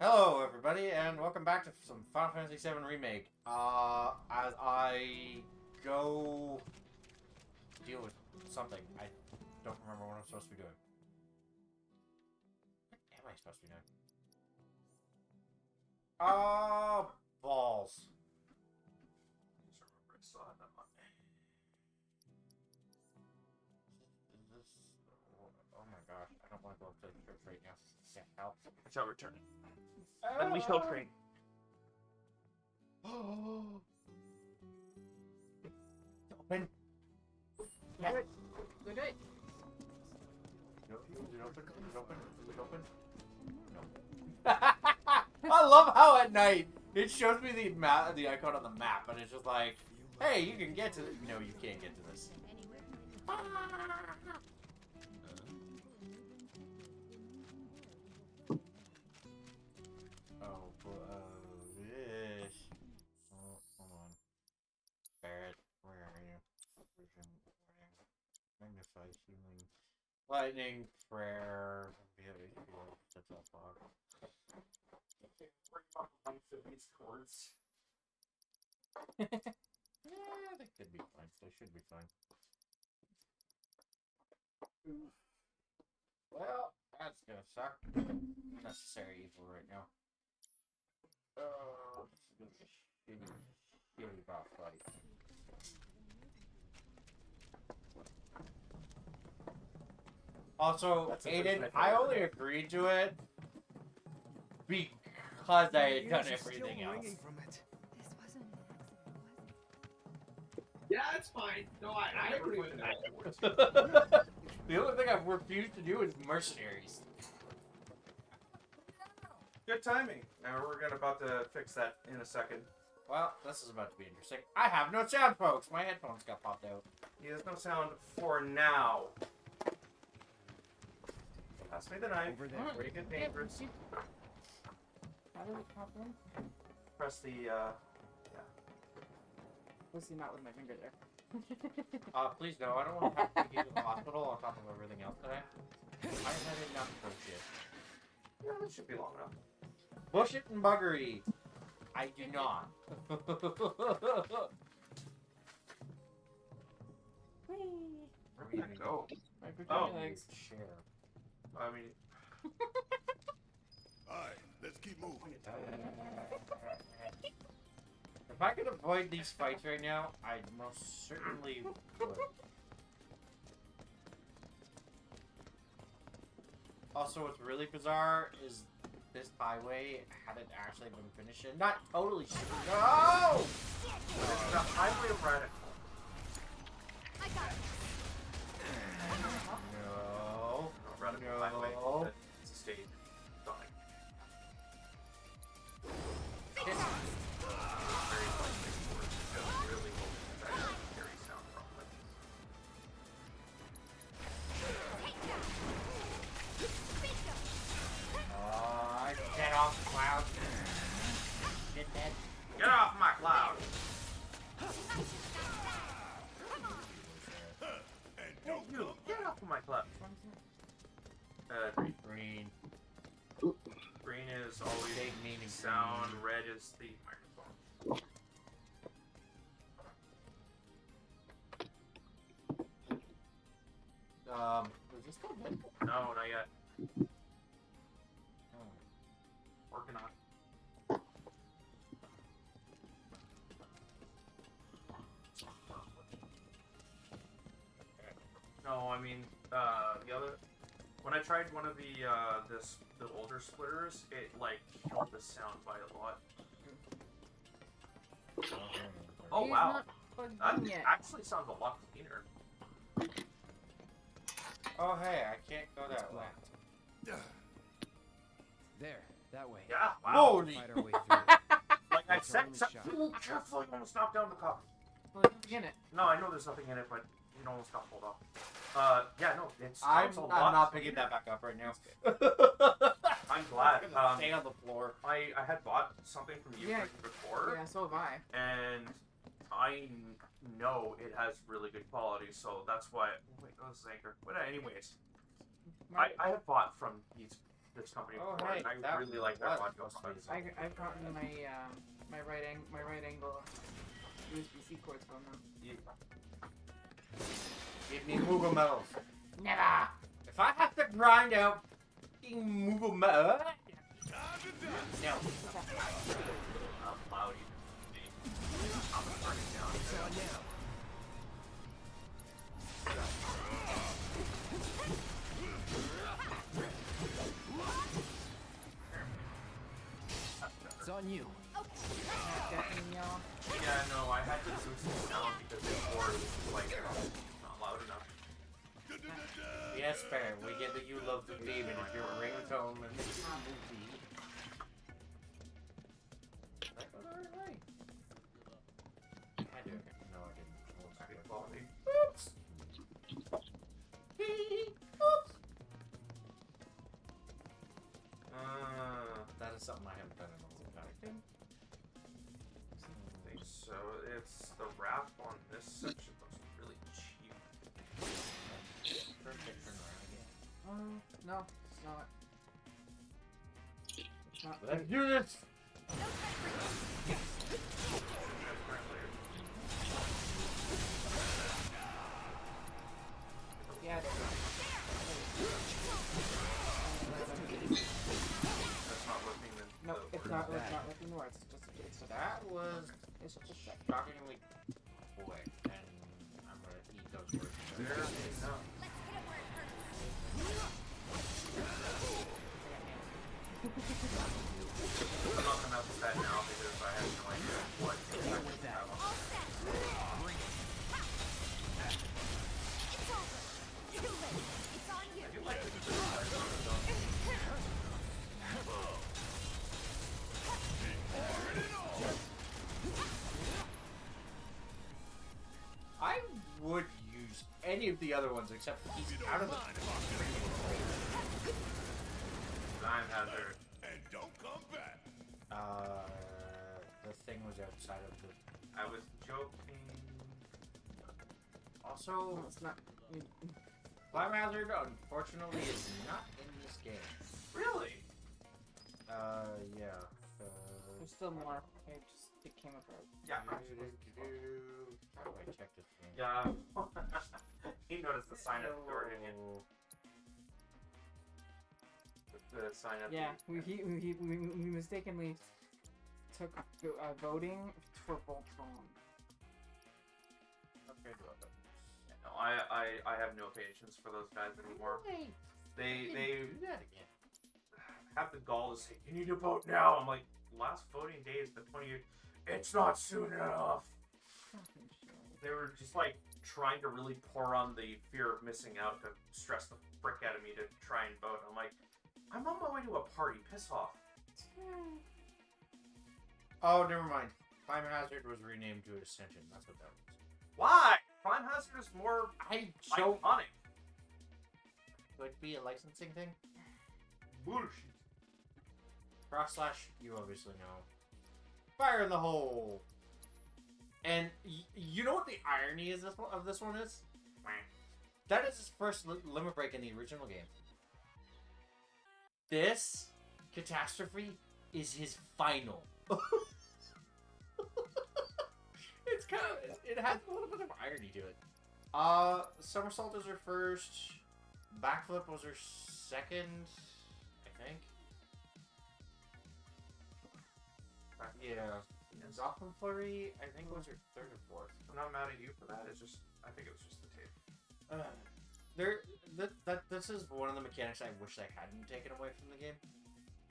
Hello, everybody, and welcome back to some Final Fantasy VII Remake. As I go deal with something, I don't remember what I'm supposed to be doing. What am I supposed to be doing? Balls. Is this... Oh my gosh, I don't want to go up to the church right now. Yeah, help. I shall return. And we shall train. Open. Yeah. Good. Good. Is it open? Is it open? Is it open? No. I love how at night it shows me the icon on the map, and it's just like, hey, you can get to this. No, you can't get to this. Oh, ish. Oh, hold on. Barrett, where are you? Vision, warning, magnify, healing, lightning, prayer, that's all fog. Yeah, they could be fine. They should be fine. Well, that's gonna suck. Unnecessary evil right now. Oh, this is gonna be a shitty boss fight. Also, Aiden, I only agreed to it because I had done everything else. This wasn't an accident, was it? Yeah, it's fine. No, I agree with that. The only thing I've refused to do is mercenaries. Good timing. Now we're about to fix that in a second. Well, this is about to be interesting. I have no sound, folks. My headphones got popped out. He has no sound for now. Pass me the knife. Over there. Pretty good, dangerous. How do we pop in? Press the, Pussy not with my finger there. Please no. I don't want to have to get to the hospital on top of everything else today. I had enough bullshit. Yeah, that should be long enough. Bullshit and buggery. I do not. Whee! Where did that go? Right between Oh. your legs. Share. I mean, Alright, let's keep moving. If I could avoid these fights right now, I most certainly would. Also, what's really bizarre is this highway had it actually been finished. Not totally shit. No! it's the highway of Radical. No. Radical No. highway. It's a stage. Fine. Shit. Very likely for it to go really well to try to carry sound properly. Get off the cloud. Shithead. Get off my cloud! And don't You, get off of my cloud! Green. Green is always Big meaning sound, green. red is the microphone. Is this still good? No, not yet. Oh. Working on it. No, I mean, the other... When I tried one of the older splitters, it, like, killed the sound by a lot. Oh, He's wow. not plugged That in yet. actually sounds a lot cleaner. Oh, hey, I can't go that way. There, that way. Yeah, wow. Holy! Fight our way through it. Like, I It's said, our only shot. oh, careful, you almost knocked down the cop. Well, there's nothing in it. No, I know there's nothing in it, but it almost got pulled off. Yeah, no, it's I'm a lot. not picking that back up right now. I'm glad. It's gonna stay on the floor. I had bought something from you Yeah. before, Yeah, so have I. and I know it has really good quality, so that's why. Wait, no, this is Anchor. But anyways, I have bought from these this company Oh, before, hey, and I that really like their was audio supposed to be products. I've gotten my right angle USB-C cords from them. Give me Moogle medals. Never. If I have to grind out fucking Moogle medals, no. How loud you can be. I'm gonna turn it down. It's on now. It's on you. Deafening y'all. Yeah, no, I had to switch the sound because before it was like not loud enough. Yes, fair. We get that you love the theme, and if you're a ringtone in this movie. Did I go the right way? I do. No, I didn't. Second quality. Oops. Oops. That is something I haven't done in a long time. I think so. It's the wrap on this section looks really cheap. Perfect turn around again. No, it's not. It's not. Let's do this! Yeah, That's not working. Then no, it's not. It's not looking more. It's just That was it's just a sec. shockingly quick, and I'm gonna eat those words. There we go. I'm not gonna mess that now because I have no idea what impact it have on it. I do like the size on it though. I would use any of the other ones except he's out of the. Design hazard. And don't come back. The thing was outside of the. I was joking. Also, No, it's not. Climb Hazard, unfortunately, is not in this game. Really? Yeah. There's still more. It came apart. Yeah. How do I check this thing? Yeah. He noticed the sign at the door, didn't you? The sign at Yeah, the... we mistakenly took voting for Voltron. Okay, do it. No, I have no patience for those guys anymore. Wait, They do that again. have the gall to say, you need to vote now. I'm like, last voting day is the 20th. It's not soon enough. They were just like trying to really pour on the fear of missing out to stress the frick out of me to try and vote. I'm like, I'm on my way to a party. Piss off. Oh, never mind. Climb Hazard was renamed to Ascension. That's what that was. Why? Crime Hazard is more So iconic. could it be a licensing thing? Bullshit. / you obviously know. Fire in the hole. And you know what the irony is of this one is? That is his first limit break in the original game. This catastrophe is his final. It's kind of, it has a little bit of irony to it. Somersault is her first. Backflip was her second, I think. Yeah. And Zopham Flurry, I think, was her third or fourth. I'm not mad at you for that. It's just, I think it was just the tape. This is one of the mechanics I wish I hadn't taken away from the game.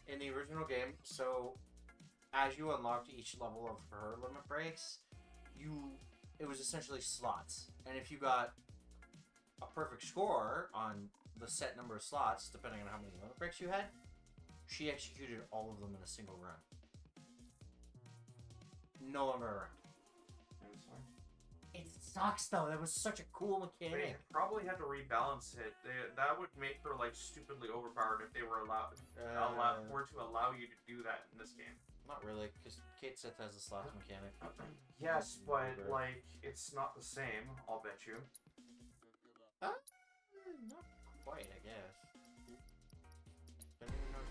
In the original game, so as you unlocked each level of her limit breaks, it was essentially slots. And if you got a perfect score on the set number of slots, depending on how many limit breaks you had, she executed all of them in a single run. No longer around. It sucks though. That was such a cool They mechanic. probably had to rebalance it. That would make her like stupidly overpowered if they were allowed to allow you to do that in this game. Not really, because Kate Sith has a slots mechanic. Yes, but like it's not the same. I'll bet you. Not quite, I guess. Don't even know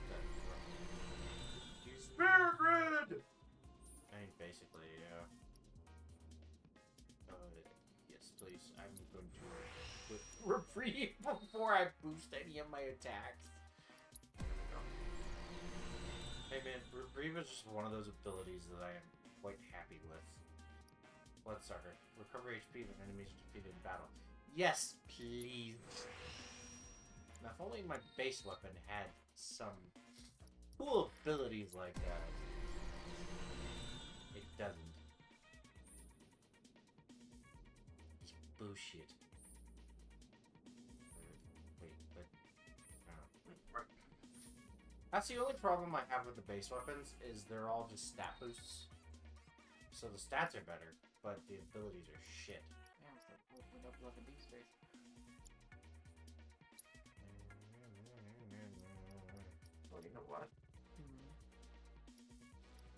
please. I'm going to put reprieve before I boost any of my attacks. Hey man, reprieve is just one of those abilities that I am quite happy with. Bloodsucker. Recover HP when enemies are defeated in battle. Yes, please. Now, if only my base weapon had some cool abilities like that. It doesn't. It's bullshit. Wait, but... That's the only problem I have with the base weapons, is they're all just stat boosts. So the stats are better, but the abilities are shit. Yeah, it's like opening up like a deep space. Well, you know what?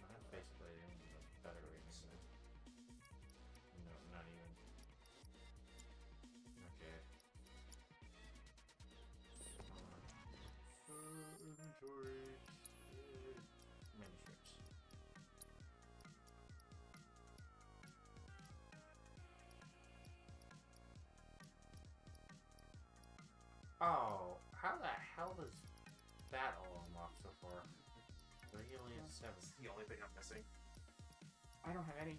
That's basically a better way to say it. No, not even. Okay. Inventory. Manuscripts. Oh, how the hell does that all unlock so far? But he only has 7. That's the only thing I'm missing. I don't have any.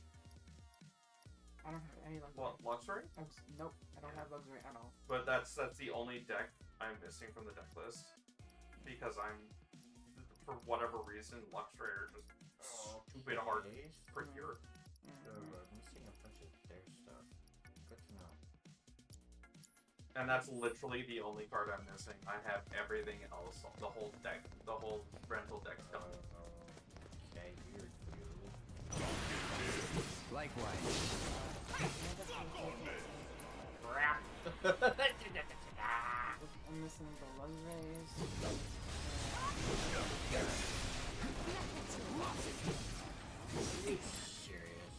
I don't have any luxury. What, luxury? Nope, I don't have luxury at all. But that's the only deck I'm missing from the deck list. Because I'm, for whatever reason, luxury are just stupid hard per year. I'm missing a bunch of their stuff. Good to know. And that's literally the only card I'm missing. I have everything else, the whole deck, the whole rental deck's done. Okay, you're you. Likewise. Crap. I'm missing the luxuries. Serious.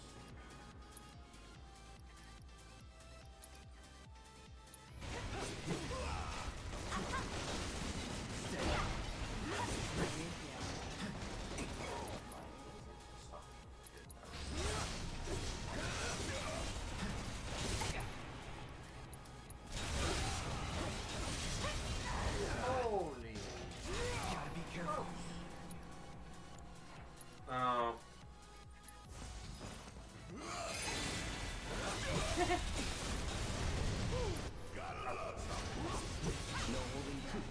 Holy. Gotta be careful. Oh. No holding two.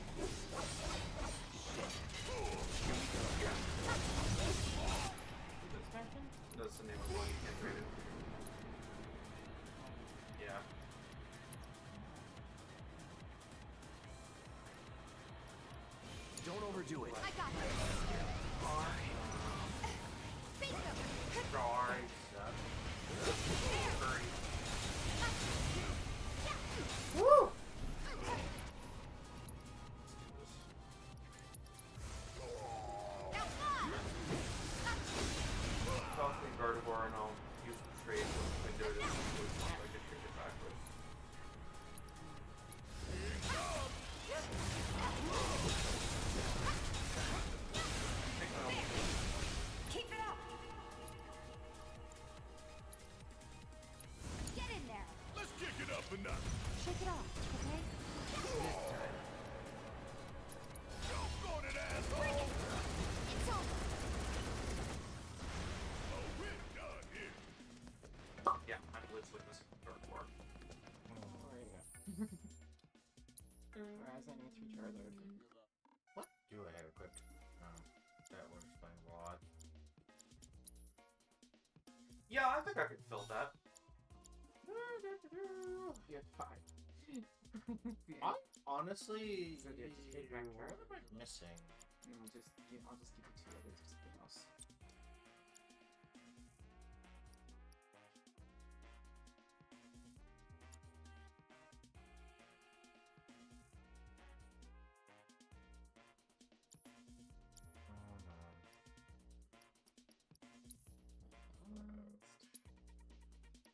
Expansion? That's the name of one you can't trade it. Yeah. Don't overdo it. I got this. Bingo. Sorry. Hurry. Woo! Now fly. Talk to Gardevoir and I'll use the trade when I do it. So I can take it backwards. Keep it up. Get in there. Let's kick it up a notch. Shake it off, okay? Doggone it, asshole. Bring it. It's over. Oh, we're done here. Yeah, I'm literally missing Gardevoir. Whereas I need 3 Charizard. What do I have equipped? That would explain a lot. Yeah, I think I could fill that. You have 5. I honestly, So do you have to take back what Charizard? am I missing? I'll just give you 2 others or something else.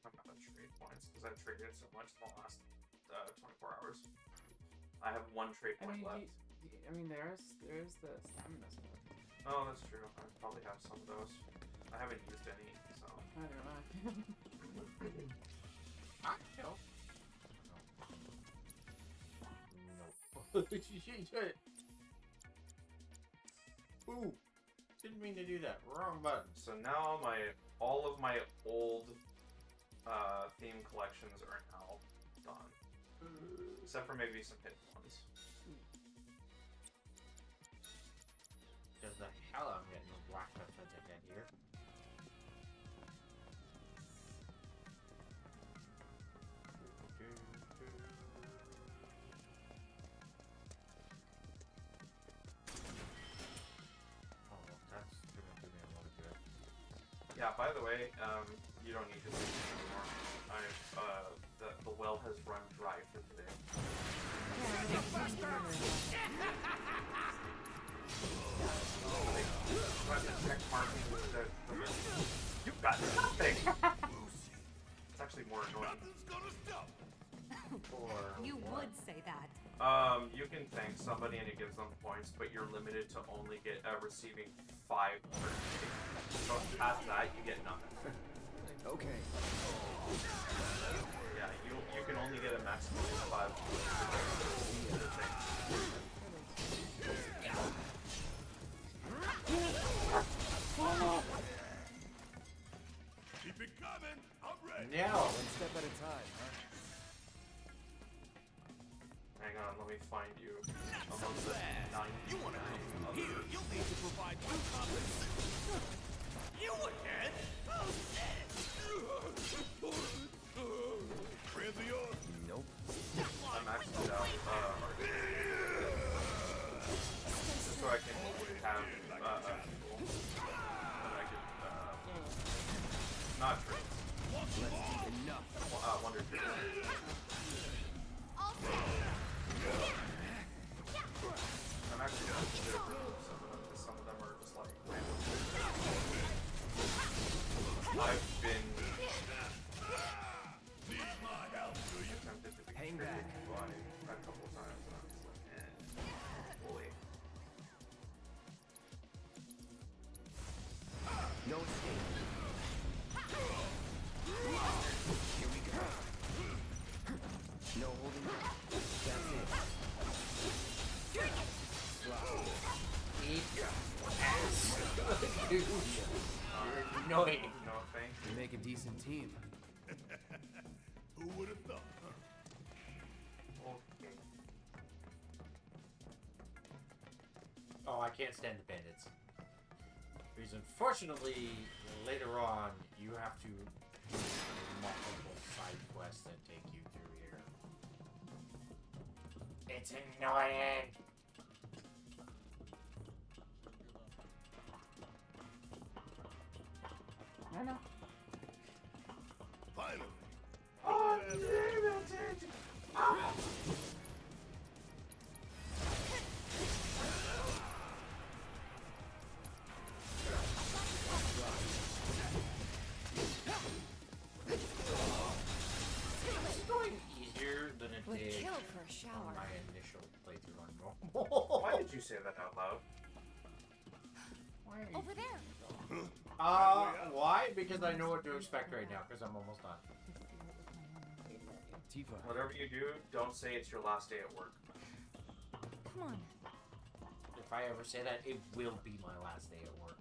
I'm not gonna trade points because I've traded so much in the last 24 hours. I have 1 trade I point mean, left. there's the stamina stuff. Oh, that's true. I probably have some of those. I haven't used any, so. Neither am I. I don't Ooh, didn't mean to do that. Wrong button. So now all of my old theme collections are now done, except for maybe some hidden ones. Because the hell I'm getting whacked up since I get here. Oh, that's gonna do me a lot of good. Yeah. By the way, you don't need to do this anymore. The well has run dry for today. Check marking you got nothing. It's actually more annoying. Nothing's gonna stop. You would say that. You can thank somebody and it gives them points, but you're limited to only receiving 5 per day. So past that, you get nothing. Okay. Yeah, you can only get a maximum of 5 per day. Keep it coming. I'm ready. No! One step at a time, huh? Hang on, let me find you amongst the 99 others. You'll need to provide full compensation. You again? Friends of yours? Nope. I'm maxed out. Just so I can have people. And I can not traits. Enough. Wonder traits. I'm actually gonna consider removing some of them because some of them are just like random. I've been Need my help, do you? tempted to be Hang created back. by a couple of times and I was like, boy. No escape. Here we go. No holding back. That's it. Eat ass. Dude, you're annoying. No thank We make a decent team. Who would have thought, huh? Okay. Oh, I can't stand the bandits. Because unfortunately, later on, you have to do multiple side quests that take you through here. It's annoying! I know. Finally. Oh, damn it! It's going easier than it Would did kill for a on shower. my initial playthrough on normal. Why did you say that out loud? Why are you? Over there. Why? Because I know what to expect right now, because I'm almost done. Tifa. Whatever you do, don't say it's your last day at work. Come on. If I ever say that, it will be my last day at work.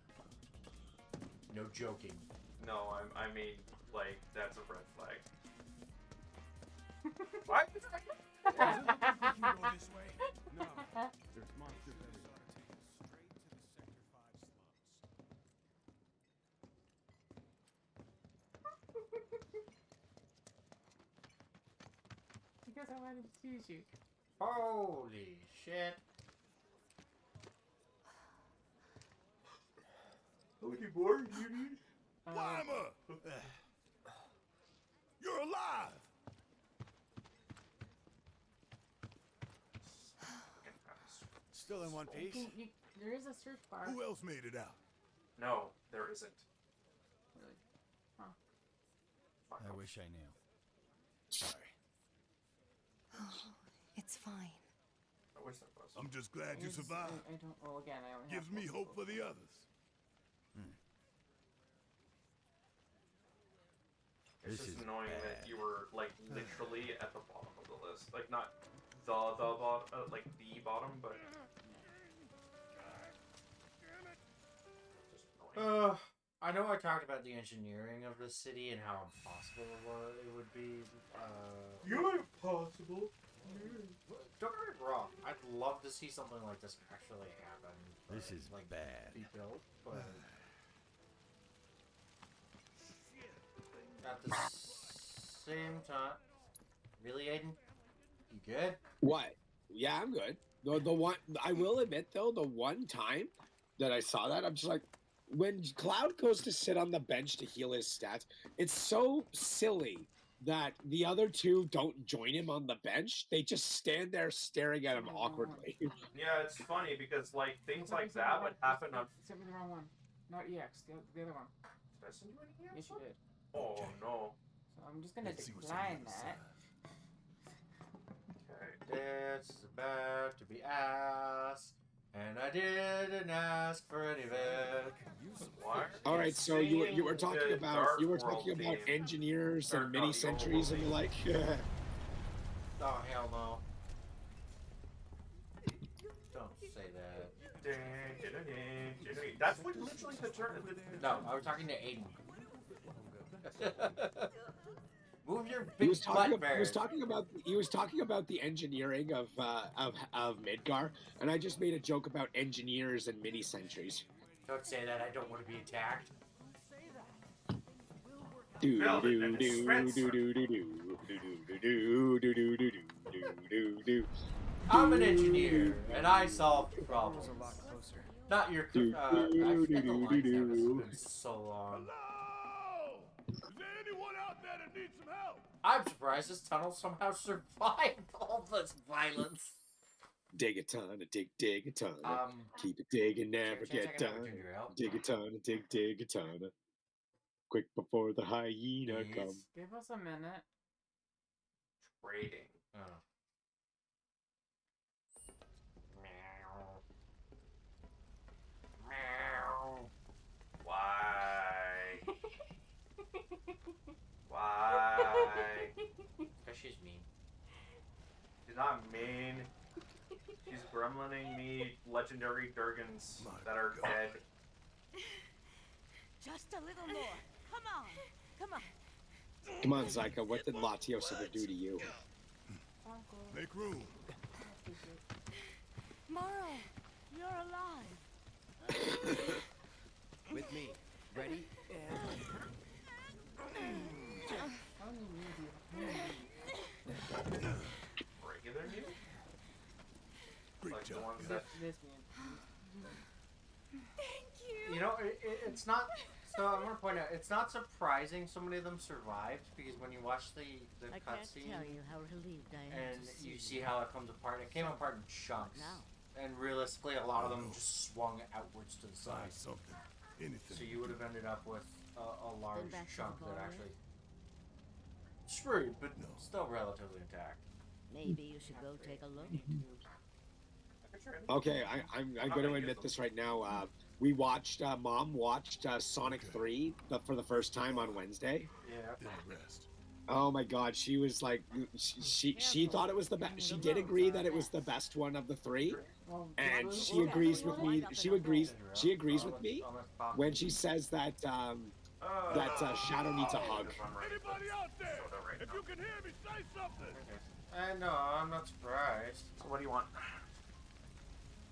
No joking. No, I mean, like, that's a red flag. What? You go this way? No. There's monsters everywhere. Because I wanted to tease you. Holy shit. How many more do you need? Climber! You're alive! Still in one piece? There is a search bar. Who else made it out? No, there isn't. Really? Huh. Fuck I off. wish I knew. Sorry. It's fine. I wish there was. I'm just glad you It's- survived. I don't. Well, again, I only have Gives me multiple hope for the others. It's This just is annoying bad. that you were like literally at the bottom of the list. Like not the bottom, like the bottom, but just annoying. I know I talked about the engineering of the city and how impossible it would be. You're impossible. Don't get me wrong. I'd love to see something like this actually happen. This is like bad. be built, but at the same time, really, Aiden, you good? What? Yeah, I'm good. The one I will admit though, the one time that I saw that, I'm just like, when Cloud goes to sit on the bench to heal his stats, it's so silly that the other two don't join him on the bench. They just stand there staring at him awkwardly. Yeah, it's funny because like things like that would happen on. Send me the wrong one. Not EX, the other one. Did I send you any Yes, you did. Oh no. So I'm just gonna Let's see what's on decline the other that. side. Okay. This is about to be asked, and I didn't ask for any of it. Why? All right, so you were talking The about Dark World about theme. engineers Or and not mini the sentries and the overworld like. Oh hell no! Don't say that. That's what literally the turn. No, I was talking to Aiden. Move your He big was talking. butt bear. He was talking about the engineering of Midgar, and I just made a joke about engineers and mini sentries. Don't say that. I don't want to be attacked. Do Build do an do dispenser. do do do do do do do do do do. I'm an engineer, and I solve problems. a lot closer. Not your. Do, I forget the lines now. do. It's been so long. Hello! Is there anyone out there that needs some help? I'm surprised this tunnel somehow survived all this violence. Dig a ton, dig a ton. Um, Keep it digging, never Chance I get can have a done. ginger ale? Dig a ton, dig a ton. Quick before the hyena Please? come. Give us a minute. Trading. Oh. Meow. Meow. Why? Why? Because she's mean. She's not mean. She's gremlining me legendary Durgans that are dead. Just a little more. Come on. Come on. Come on, Zyka, what did Latios ever do to you? Make room. Morrow, you're alive. With me. Ready? Regular new? Great Like the job. ones guys. that. This man. You know, it's not. So I want to point out, it's not surprising so many of them survived because when you watch the I can't cutscene tell you how relieved I am and to you see see how it comes apart, it came apart in chunks. Now. And realistically, a lot of them just swung outwards to the Find side. something. Anything. So you would have ended up with a large back to the chunk that ballroom. actually screwed, but No. still relatively intact. Maybe you should go take a look. Okay, I'm going to admit this right now. We watched, Mom watched Sonic 3 for the first time on Wednesday. Yeah. Then the rest. Oh my God, she was like, she thought it was the best. She did agree that it was the best one of the three, Well, and we'll- she we'll- agrees with me. She agrees with me when she says that Shadow needs a hug. Anybody out there? If you can hear me, say something. No, I'm not surprised. So what do you want?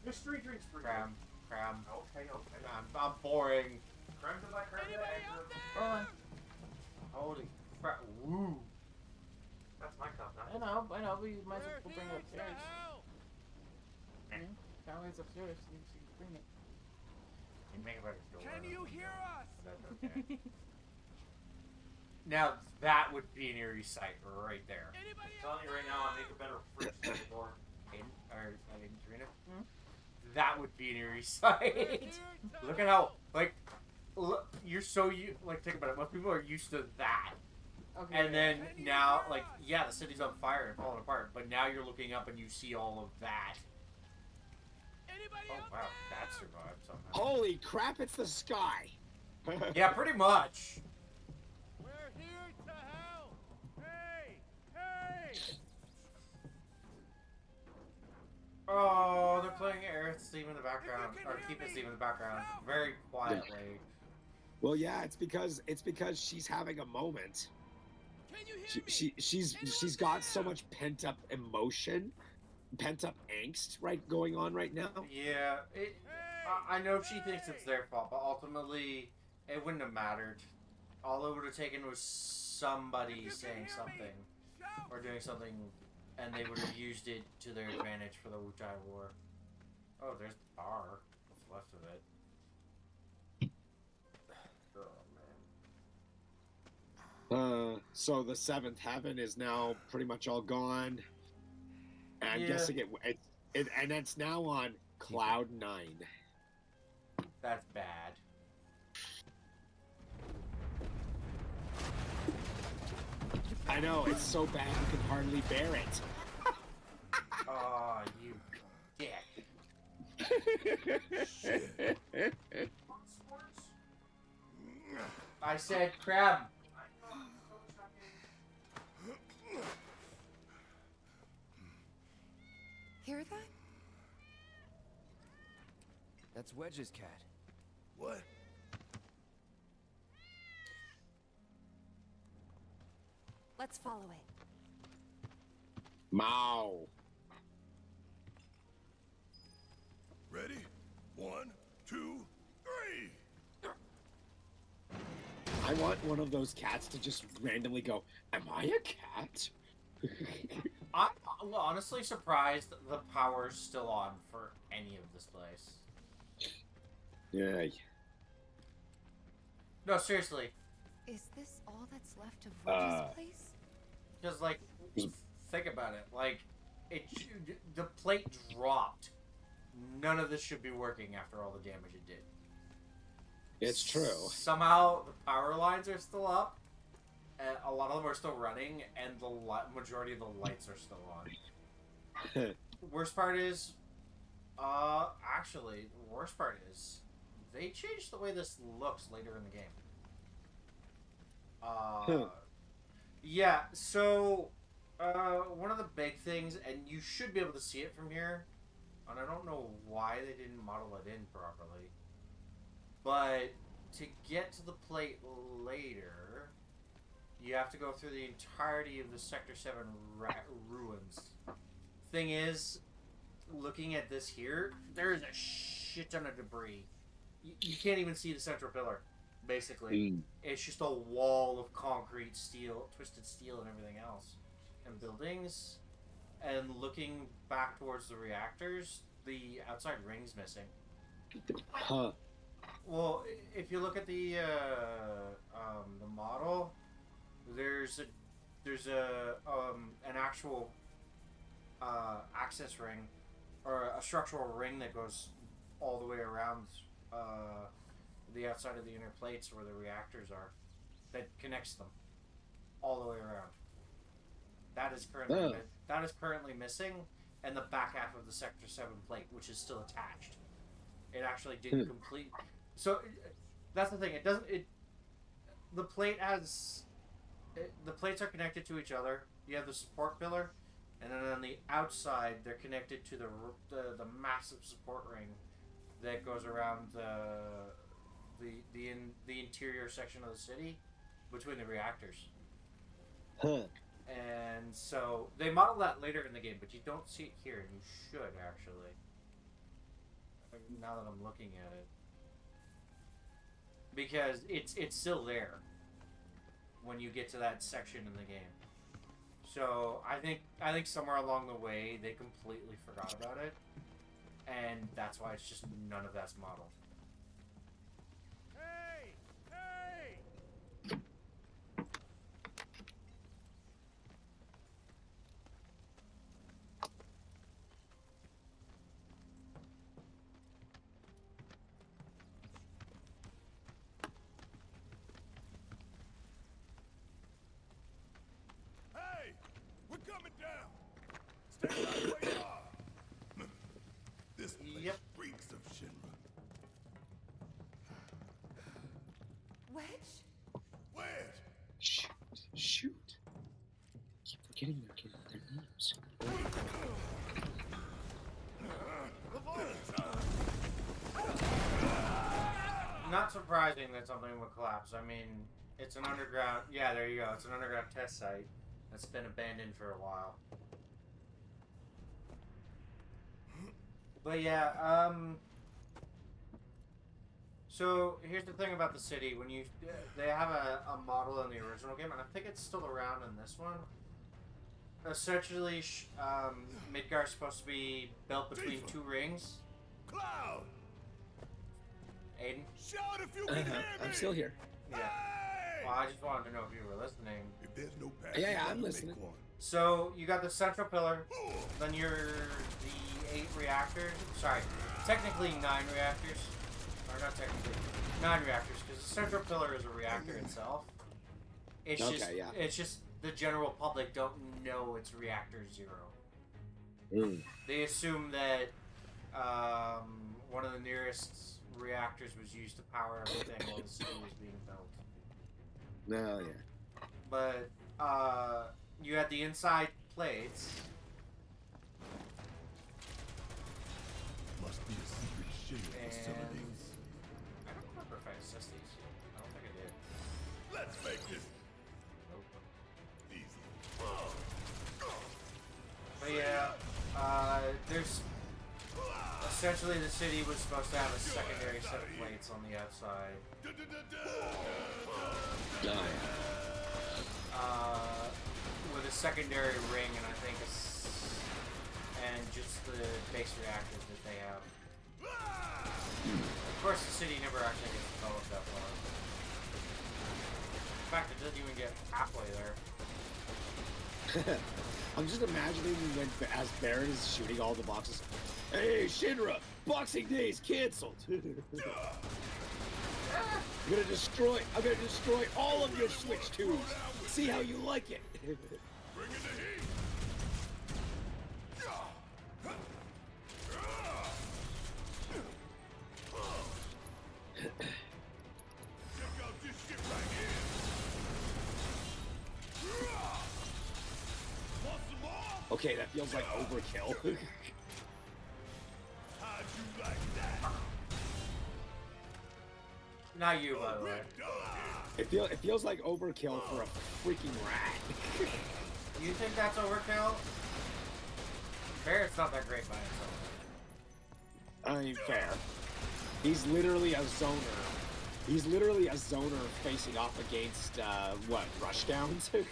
Mystery drinks for Cram. Okay. I'm boring. Creme de la creme de Hold on. Holy crap. Woo. That's my cup, not I know, but you might as well bring it upstairs. Sally's upstairs, so you can bring it. You make a better story. Can you hear us? That's okay. Now that would be an eerie sight right there. Anybody I'm telling you right now, I make a better fridge than the door. Serena? That would be an eerie sight. Look at how, look, you're so, think about it, most people are used to that. Okay. And then now, yeah, the city's on fire and falling apart, but now you're looking up and you see all of that. Anybody Oh, wow, that survived somehow. Holy crap! It's the sky. Yeah, pretty much. We're here to Oh, they're playing Aerith's theme in the background, or Keep's theme in the background, very quietly. Well, yeah, it's because she's having a moment. Can you hear me? She's got so much pent up emotion, pent up angst going on right now. Yeah, I know she thinks it's their fault, but ultimately, it wouldn't have mattered. All it would have taken was somebody saying something, or doing something, and they would have used it to their advantage for the Wutai War. Oh, there's the bar. What's left of it? Oh, man. So the seventh heaven is now pretty much all gone. And I'm Yeah. guessing and it's now on Cloud 9. That's bad. I know, it's so bad you can hardly bear it. Oh, you dick. I said crab. Hear that? That's Wedge's cat. What? Let's follow it. Mao. Ready? 1, 2, 3. I want one of those cats to just randomly go, "Am I a cat?" I'm honestly surprised the power's still on for any of this place. Yeah. No, seriously. Is this all that's left of Wedge's place? Because, like, think about it. Like, the plate dropped. None of this should be working after all the damage it did. It's true. Somehow the power lines are still up, and a lot of them are still running, and the majority of the lights are still on. Worst part is, actually, the worst part is, they changed the way this looks later in the game. Yeah, so, one of the big things, and you should be able to see it from here, and I don't know why they didn't model it in properly, but to get to the plate later, you have to go through the entirety of the Sector 7 ruins. Thing is, looking at this here, there is a shit ton of debris. You can't even see the central pillar, basically. It's just a wall of concrete, steel, twisted steel, and everything else. And buildings. And looking back towards the reactors, the outside ring's missing. Huh. Well, if you look at the model, there's an actual access ring, or a structural ring that goes all the way around the outside of the inner plates where the reactors are, that connects them all the way around. That is currently missing, and the back half of the Sector 7 plate, which is still attached. It actually didn't complete. So that's the thing. The plate has. The plates are connected to each other. You have the support pillar, and then on the outside they're connected to the massive support ring that goes around the interior section of the city between the reactors. Huh. And so they model that later in the game, but you don't see it here, and you should actually. Now that I'm looking at it, because it's still there when you get to that section in the game. So I think somewhere along the way they completely forgot about it, and that's why it's just none of that's modeled. Hey! Hey! Hey! We're coming down! Stand right where you are! This place Yep. reeks of Shinra. Wedge? Wedge! Shoot. Keep forgetting their names. not surprising that something would collapse. I mean, it's an underground. Yeah, there you go. It's an underground test site that's been abandoned for a while. But yeah, so here's the thing about the city. When you, they have a model in the original game, and I think it's still around in this one. Essentially, Midgar's supposed to be built between two rings. Cloud! Aiden? Shout if you can hear me! I'm still here. Yeah. Hey! Well, I just wanted to know if you were listening. If there's no path, Yeah, you I'm gotta listening. make one. So, you got the central pillar, then you're the 8 reactors. Sorry, technically 9 reactors. Or not technically, 9 reactors, because the central pillar is a reactor itself. It's Okay, just, yeah. it's just the general public don't know it's reactor 0. Mm. They assume that one of the nearest reactors was used to power everything while the city was being built. No, yeah. But you had the inside plates. Must be a secret shield And facilities. I don't remember if I assessed these. I don't think I did. Let's make this Nope. easy. But yeah, there's essentially the city was supposed to have a secondary set of plates on the outside. Oh, yeah. With a secondary ring and I think and just the base reactors that they have. Of course, the city never actually gets developed that far. In fact, it doesn't even get halfway there. I'm just imagining when, as Baron is shooting all the boxes. Hey, Shinra! Boxing Day is canceled! I'm gonna destroy all of your Switch 2s! See how you like it! Bring in the heat. Check out this shit right here. Want some more? Okay, that feels like overkill. How'd you like that? Not you, by the way. It feels like overkill for a freaking rat. You think that's overkill? Barrett's not that great by himself. I mean, fair. He's literally a zoner. He's literally a zoner facing off against, what, rushdowns? Pretty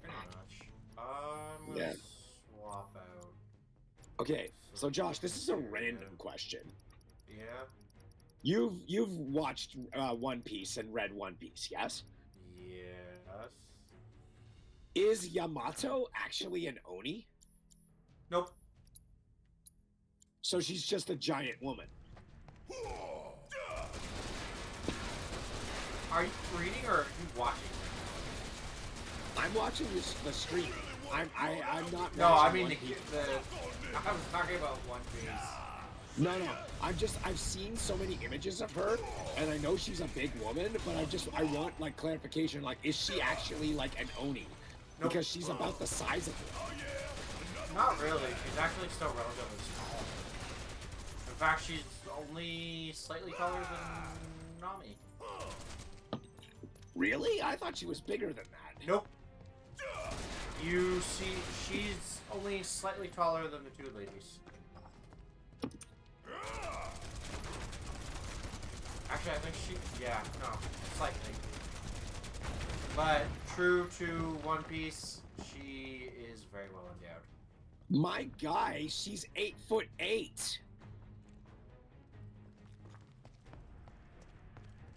much. I'm gonna Yeah. swap out. Okay, so Josh, this is a random question. Yeah? You've watched One Piece and read One Piece, yes? Yes. Is Yamato actually an Oni? Nope. So she's just a giant woman. Are you reading or are you watching? I'm watching the stream. I'm not. No, I watching mean One the Piece. I was talking about One Piece. No. I've seen so many images of her, and I know she's a big woman, but I want like clarification. Like, is she actually like an Oni? Nope. Because she's about the size of one. Not really. She's actually still relatively small. In fact, she's only slightly taller than Nami. Really? I thought she was bigger than that. Nope. You see, she's only slightly taller than the two ladies. Actually, I think no, slightly. But true to One Piece, she is very well endowed. My guy, she's 8'8".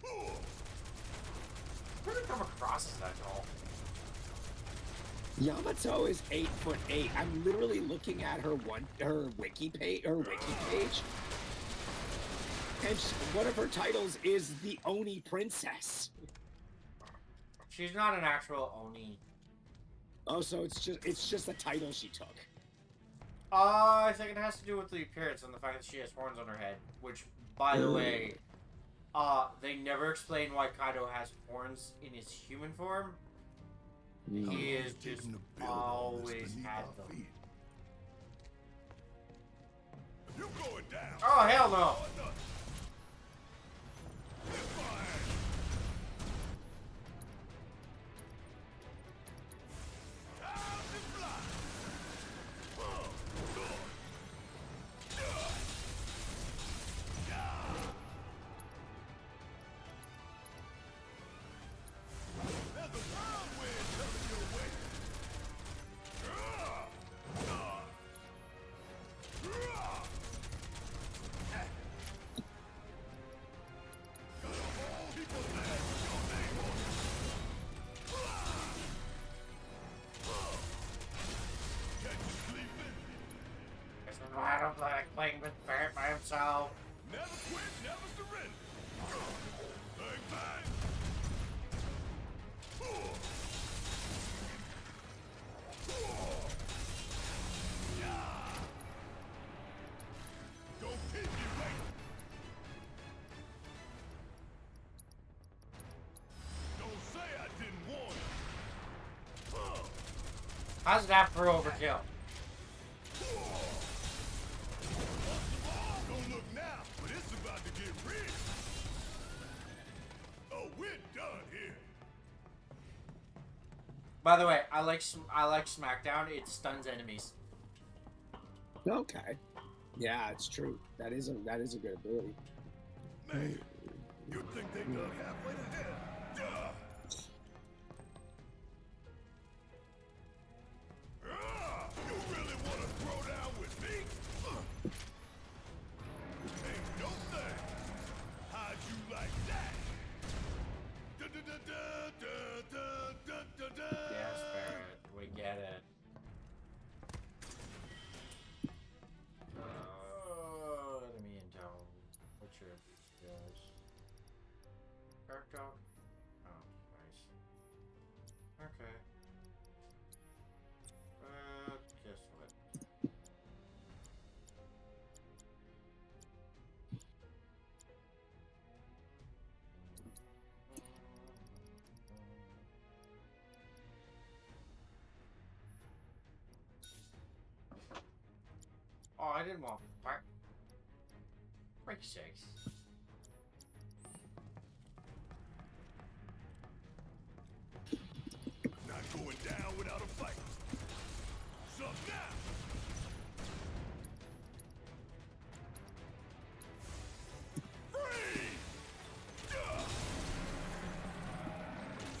Who did come across as that tall? Yamato is 8'8". I'm literally looking at her wiki page, and one of her titles is the Oni Princess. She's not an actual Oni. Oh, so it's just a title she took. I think it has to do with the appearance and the fact that she has horns on her head. Which, by the way, they never explain why Kaido has horns in his human form. He is just always had them. You going down? Oh, hell no! How's that for overkill? Don't look now, but it's about to get real. Oh, we're done here. By the way, I like SmackDown. It stuns enemies. Okay. Yeah, it's true. That is a good ability. Man, you think they dug halfway to hell? Duh. You really want to throw down with me? Ain't no thing. How'd you like that? Da-da-da-da-da-da-da-da-da. Yes, Barrett. We get it. Enemy in town. What's your guys? Cracked up. Oh, nice. Okay. Guess what? Oh, I didn't want fire. Break sakes. Not going down without a fight. Sup now. Free. Duh.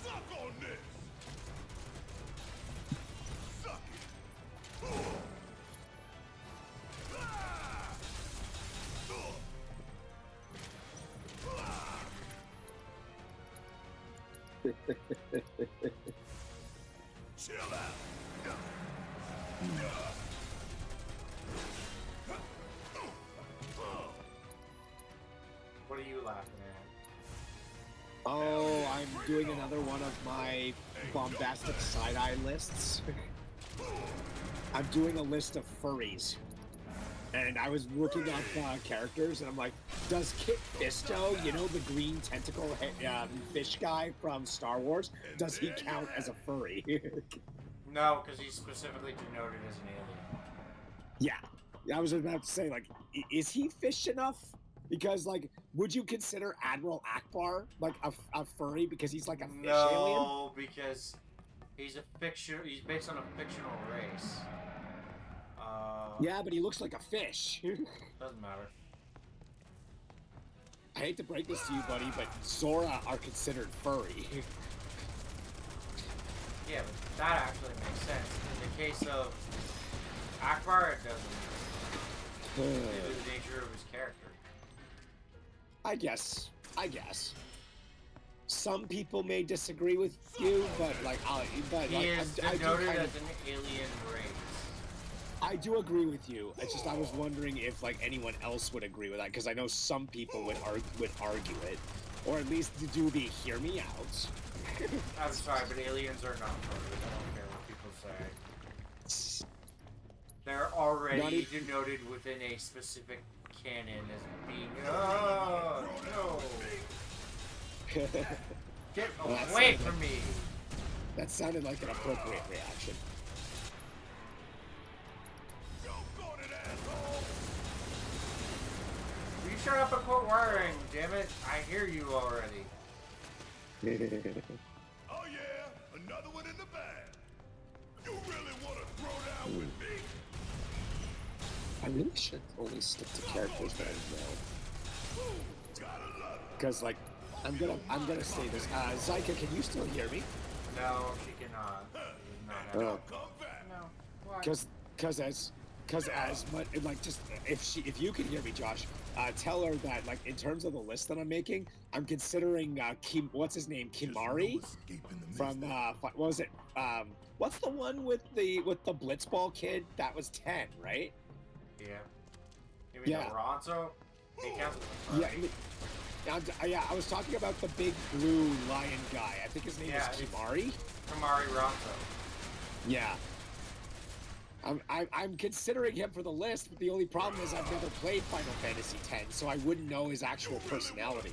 Suck on this. Suck it. Ah. Chill out. What are you laughing at? Oh, I'm doing another one of my bombastic side-eye lists. I'm doing a list of furries. And I was looking up characters, and I'm like, does Kit Fisto, you know, the green tentacle fish guy from Star Wars, does he count as a furry? No, because he's specifically denoted as an alien. Yeah, I was about to say, like, is he fish enough? Because, like, would you consider Admiral Akbar, like, a furry because he's, like, a fish alien? No, because he's he's based on a fictional race. Yeah, but he looks like a fish. Doesn't matter. I hate to break this to you, buddy, but Zora are considered furry. Yeah, but that actually makes sense. In the case of Akbar, it doesn't. Due to the nature of his character. I guess. Some people may disagree with you, but like, He is denoted as an alien race. I do agree with you. It's just I was wondering if like anyone else would agree with that because I know some people would argue it, or at least do the hear me out. I'm sorry, but aliens are not furries. I don't care what people say. They're already denoted within a specific canon as being. Oh no! Get away from me! That sounded like an appropriate reaction. You shut up and quit worrying, damn it! I hear you already. Oh yeah, another one in the bag. You really want to throw down with me? I really should only stick to characters that I know. Because like, I'm gonna say this. Zyka, can you still hear me? No, she cannot. Oh. No. Why? Because as much like just if you can hear me, Josh, tell her that like in terms of the list that I'm making, I'm considering what's his name, Kimari from what was it? What's the one with the Blitzball kid? That was 10, right? Yeah. You mean Ronzo? He counts as a furry. Yeah, I was talking about the big blue lion guy. I think his name is Kimari. Kimari Ronzo. Yeah. I'm considering him for the list, but the only problem is I've never played Final Fantasy X, so I wouldn't know his actual personality.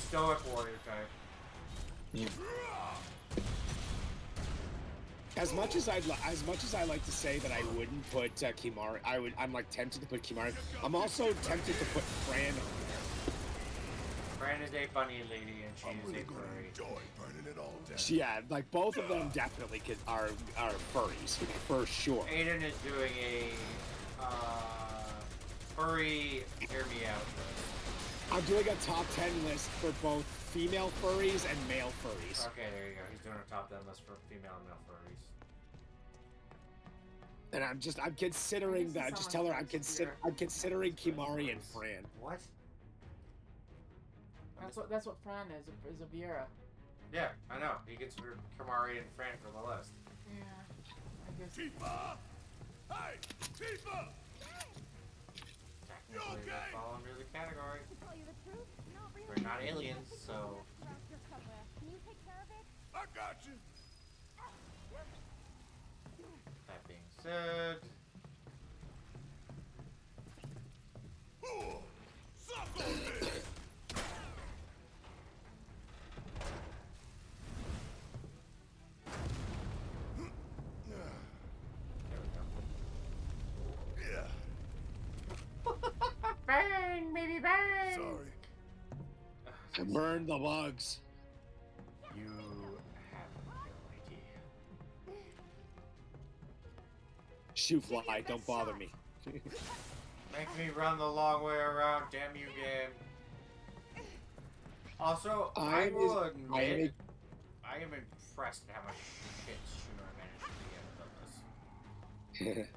Stoic warrior type. Yeah. As much as I like to say that I wouldn't put Kimari, I'm like tempted to put Kimari. I'm also tempted to put Fran on there. Fran is a bunny lady, and she I'm is really a gonna furry. enjoy burning it all down. Yeah, like both of them definitely are furries for sure. Aiden is doing a furry hear me out list. I'm doing a top 10 list for both female furries and male furries. Okay, there you go. He's doing a top 10 list for female and male furries. And I'm considering This is that. Just someone tell her I'm considering Kimari and Fran. What? That's what Fran is a Viera. Yeah, I know. He gets Kamari and Fran for the list. Yeah. I guess. Tifa! Hey! Tifa! Technically, You okay? they fall under the category. To tell you the truth, not really. We're not aliens, so... Around here somewhere. Can you take care of it? I got you. That being said... Ooh, suck on this! There we go. Yeah, Bang, baby, bang! sorry. Burn the bugs. You have no idea. Shoe fly, don't bother me. Make me run the long way around, damn you, game. Also, I will admit, I am impressed at how much shit Shooter managed to get out of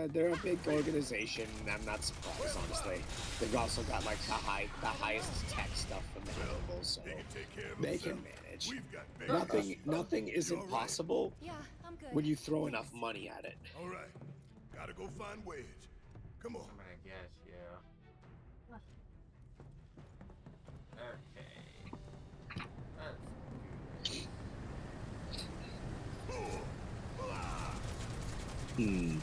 this. They're a big organization. I'm not surprised, honestly. They've also got like the highest tech stuff available, so They can take care of they can themselves. manage. We've got bigger Nothing is You all right? impossible Yeah, I'm good. when you throw enough money at it. All right, gotta go find Wedge. Come on. I'm gonna guess, yeah. Okay. That's good. Hmm.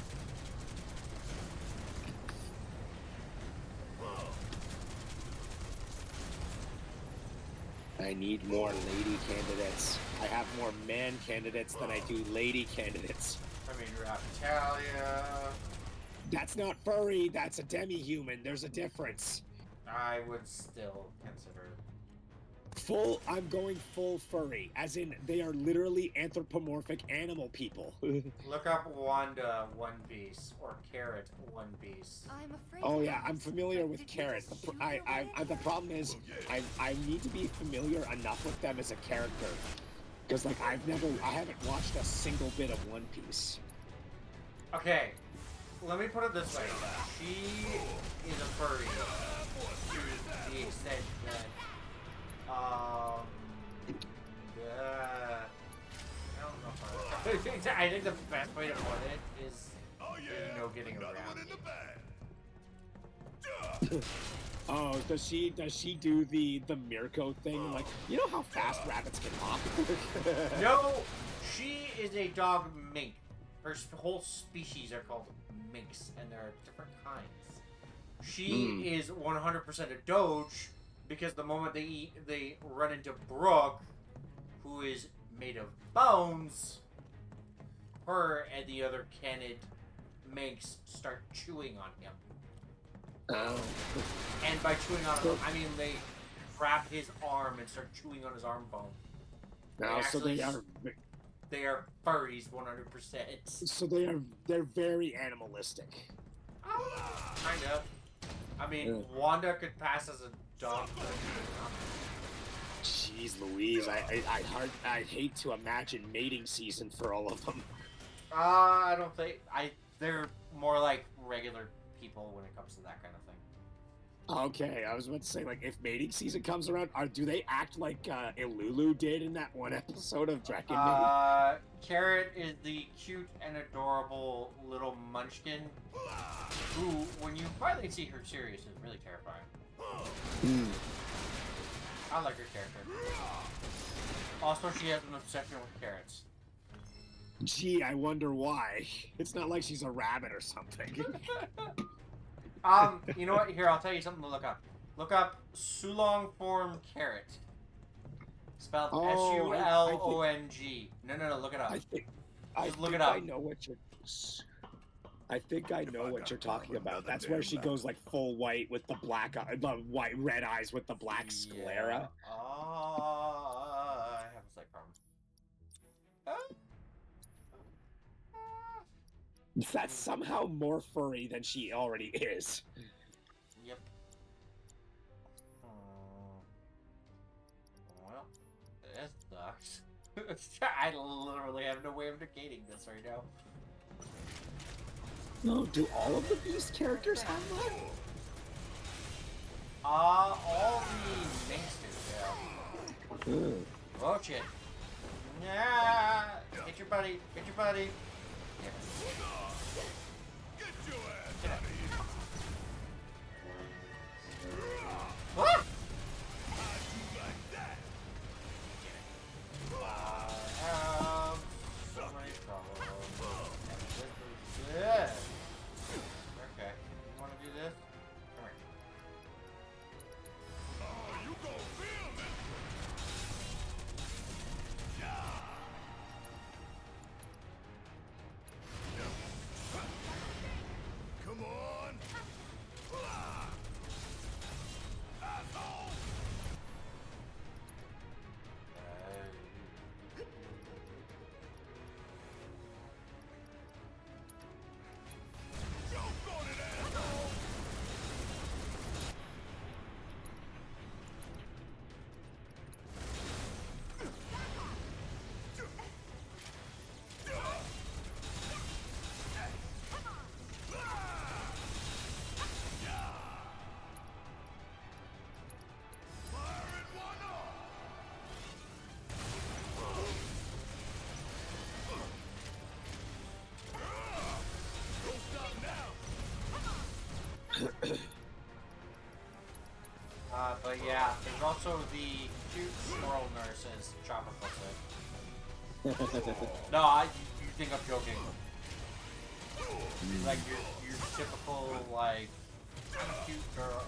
I need more lady candidates. I have more man candidates than I do lady candidates. I mean, Rapitalia. That's not furry, that's a demi-human. There's a difference. I would still consider it. I'm going full furry, as in they are literally anthropomorphic animal people. Look up Wanda One Piece or Carrot One Piece. I'm afraid. Oh to yeah, ask, I'm familiar but with did you Carrot. just The, shoot I, your I, way the problem is, I need to be familiar enough with them as a character, because like I haven't watched a single bit of One Piece. Okay, let me put it this way. She is a furry to the extent that, I don't know if I think the best way to put it is Oh yeah, there's no getting another around one in it. the bag. Oh, does she do the Mirko thing? Like, you know how fast rabbits can hop? No, she is a dog mink. Her whole species are called minks, and there are different kinds. She is 100% a doge, because the moment they run into Brooke, who is made of bones, her and the other canid minks start chewing on him. Oh. And by chewing on him, I mean they grab his arm and start chewing on his arm bone. Now, so they are furries 100%. So they're very animalistic. Kind of. I mean, Wanda could pass as a dog. Jeez Louise, I hate to imagine mating season for all of them. I don't think they're more like regular people when it comes to that kind of thing. Okay, I was about to say, like, if mating season comes around, do they act like Ilulu did in that one episode of Dragon Maid? Carrot is the cute and adorable little munchkin who, when you finally see her serious, is really terrifying. I like her character. Also, she has an obsession with carrots. Gee, I wonder why. It's not like she's a rabbit or something. You know what? Here, I'll tell you something to look up. Look up Sulong form carrot. Spelled Oh, S-U-L-O-N-G. No, look it up. Just look think it up. I know what you're. I think I know what you're talking about. That's where she goes like full white with the black, red eyes with the black sclera. I have a slight problem. That's somehow more furry than she already is. Yep. Well, this sucks. I literally have no way of negating this right now. No, do all of the Beast characters have that? All the minks do, yeah. Oh shit. Yeah! Get your buddy, get your buddy. Yeah. Get your ass Get out out. of here. What? How'd you like that? So many problems. Yeah. Okay. You wanna do this? Come here. Oh, you gon' feel it. Come on. Asshole. Choke on it, asshole. Firing one off. Don't stop now. But yeah, there's also the cute squirrel nurse, as Chopper puts it. No, you think I'm joking. Like your typical, like, cute girl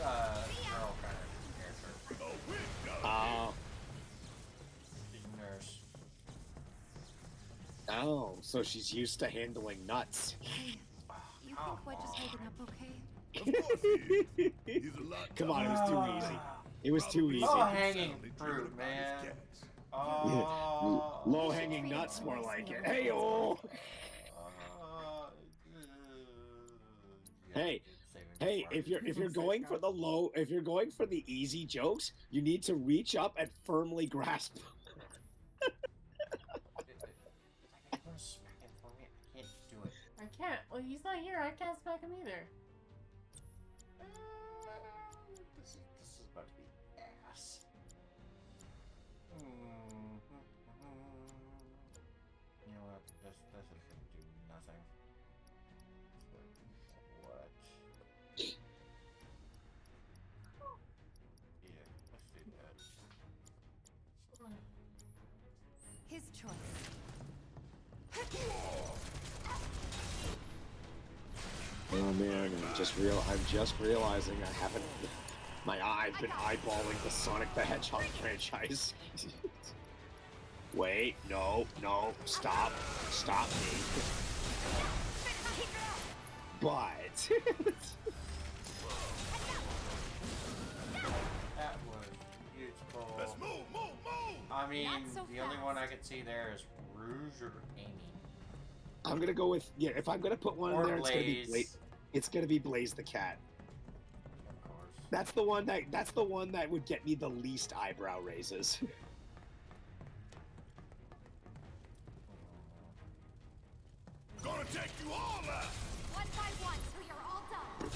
kind of character. Oh, Nurse. oh, so she's used to handling nuts. Hey, you think Wedge is holding up okay? Of course he is. He's a lot Come on, it was too easy. It was too easy. Oh, hanging fruit, man. Oh, Low hanging nuts, more like it. Hey, oh. Hey, hey, if you're going for the easy jokes, you need to reach up and firmly grasp. Smack him for me. I can't do it. I can't. Well, he's not here. I can't smack him either. This is about to be ass. You know what? This is gonna do nothing. What? Yeah, let's do that. His choice. Oh man, I'm just realizing I haven't. I've been eyeballing the Sonic the Hedgehog franchise. Wait, no, stop me. But That was beautiful. Let's move. I mean, Not so the only fast. one I could see there is Rouge or Amy. I'm gonna go with if I'm gonna put one Or in there, Blaze. it's gonna be Blaze the cat. Of course. That's the one that would get me the least eyebrow raises. Gonna take you all out. One by one, till you're all done.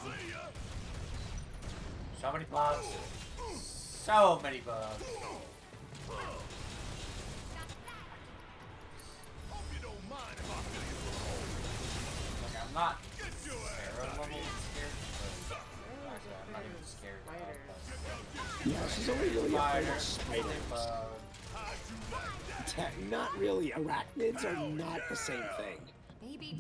See ya. So many bugs. So many bugs. Hope you don't mind if I fill you full of Like, I'm not Get your ass Sarah out of level here. scared. But actually, I'm not even scared of Yeah, she's only really afraid of spiders. spiders. How'd you like that? Not really. Arachnids are not the same thing. Baby,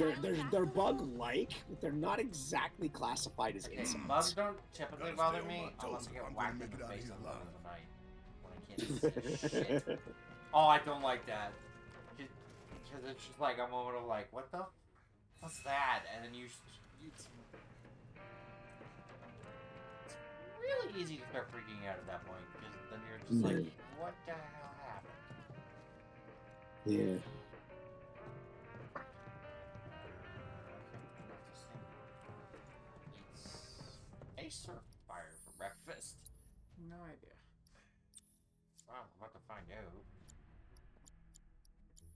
They're bug-like, but they're not exactly classified as Okay, insects. bugs don't typically Gotta stay bother on me my toes unless I if get I'm whacked gonna in make the it out of face in here the middle alive. of the night when I can't see shit. Oh, I don't like that. Because it's just like a moment of like, what the? What's that? And then it's really easy to start freaking out at that point. Because then you're just like, what the hell happened? Yeah. A surf fire for breakfast. No idea. Wow, I'm about to find out.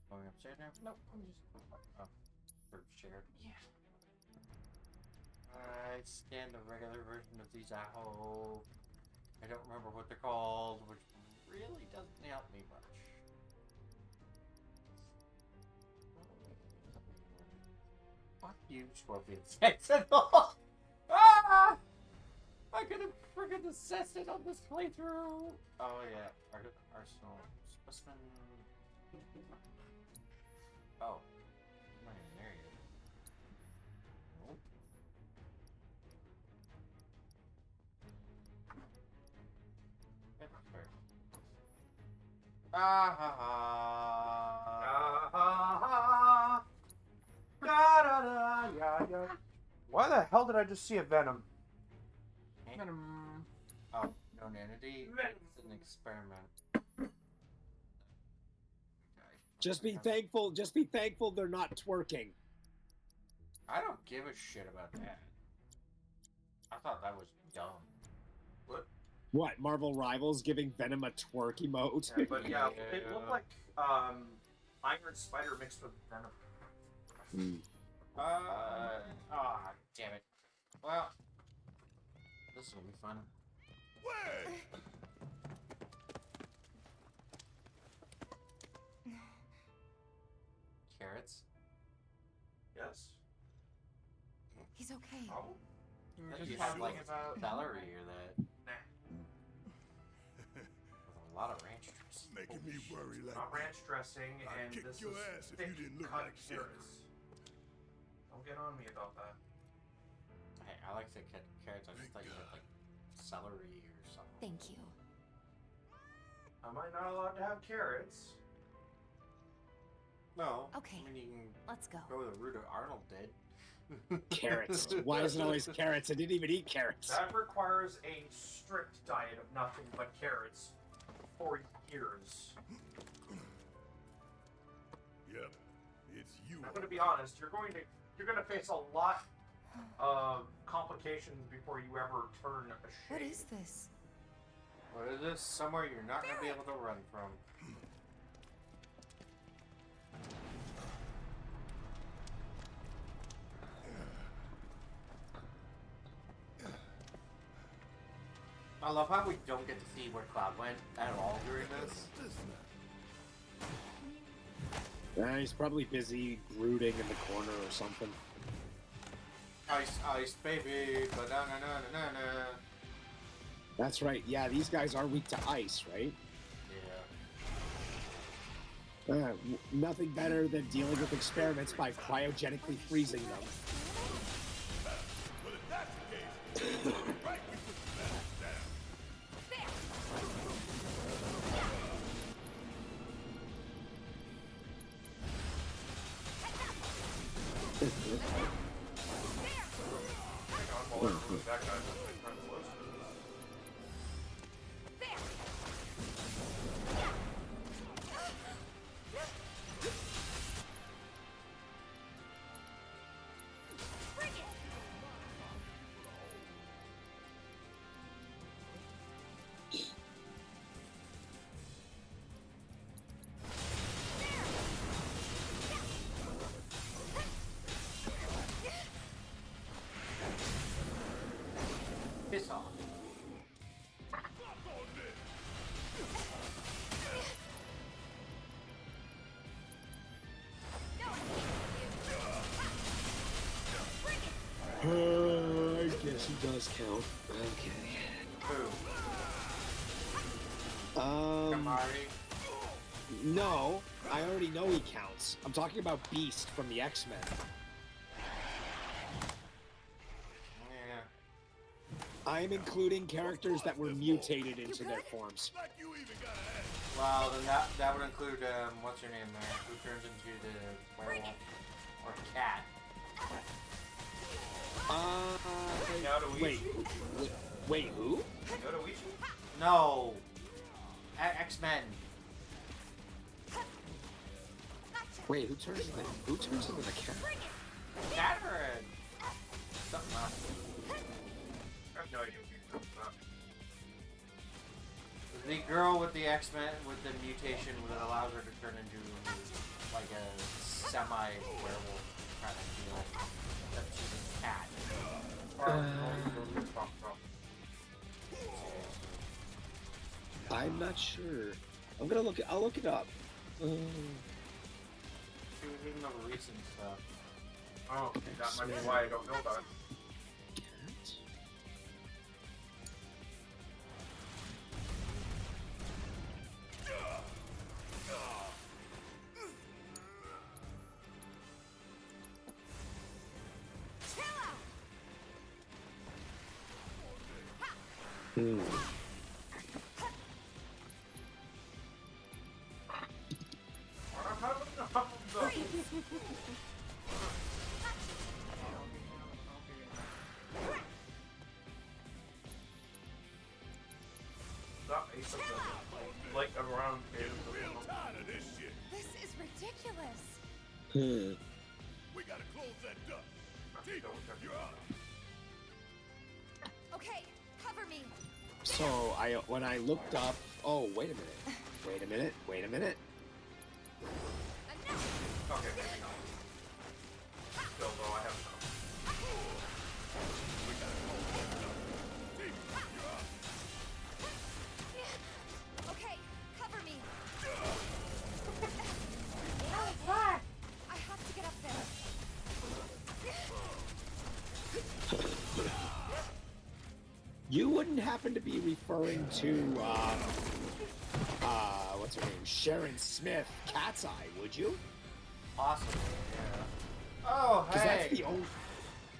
Going upstairs now? Nope, I'm just... Oh, for shared. Yeah. I scanned a regular version of these at home. I don't remember what they're called, which really doesn't help me much. Fuck you, Scorpion Sentinel! Ah! I could have friggin' assessed it on this playthrough! Oh yeah, Arsenal Specimen. Oh. I'm not even there yet. Nope. Get upstairs. Ah ha ha. Ah ha ha. Da da da ya ya. Why the hell did I just see a Venom? Venom. Oh, known entity? Venom. It's an experiment. Just be thankful. Just be thankful they're not twerking. I don't give a shit about that. I thought that was dumb. What? Marvel Rivals giving Venom a twerk emote? Yeah, but yeah, it looked like Iron Spider mixed with Venom. Damn it. Well, this will be fun. Wait! Carrots? Yes. He's okay. Oh. We were That just you have talking like about. celery or that. Nah. With a lot of ranch dressing. Making me worry like Not ranch dressing, I'd and kick this your is ass if thick you didn't look cut like carrots. Don't get on me about that. Hey, I like to cut carrots. I just thought you had like celery or something. Thank you. Am I not allowed to have carrots? No. Okay. I mean, you can Let's go. go the route of Arnold did. Carrots. Why is it always carrots? I didn't even eat carrots. That requires a strict diet of nothing but carrots for years. Yep, it's you. I'm gonna be honest. You're gonna face a lot of complications before you ever turn a shade. What is this? What is this? Somewhere you're not going to be able to run from. I love how we don't get to see where Cloud went at all during this. He's probably busy brooding in the corner or something. Ice, ice, baby, ba-da-na-na-na-na-na. That's right. Yeah, these guys are weak to ice, right? Yeah. Nothing better than dealing with experiments by cryogenically freezing them. Well, if that's the case, right, we put the battle down. Hang on, while I remove that guy, my friend's close. Piss off. I guess he does count. Okay. Who? Kamari? No, I already know he counts. I'm talking about Beast from the X-Men. Yeah. I am including characters that were mutated into their forms. Like you even got an Well, then that would include what's her name there, who turns into the werewolf or cat. Wait, wait, who? No, X-Men. Wait, who turns into the cat? Cat or something else. I have no idea what you're talking about. The girl with the X-Men with the mutation that allows her to turn into like a semi-werewolf kind of deal. Except she's a cat. I'm not sure. I'll look it up. She was reading over recent stuff. Oh, that might be why I don't know about it. Hmm. Like around This is ridiculous. Hmm. We gotta close that duct. Tifa, you're up. Okay, cover me. So when I looked up, oh wait a minute. Okay, maybe not. Still, though, I have enough. We gotta close that duct. Tifa, you're up. Okay, cover me. I have to get up there. You wouldn't happen to be referring to what's her name? Sharon Smith, Cat's Eye, would you? Possibly, yeah. Oh, hey!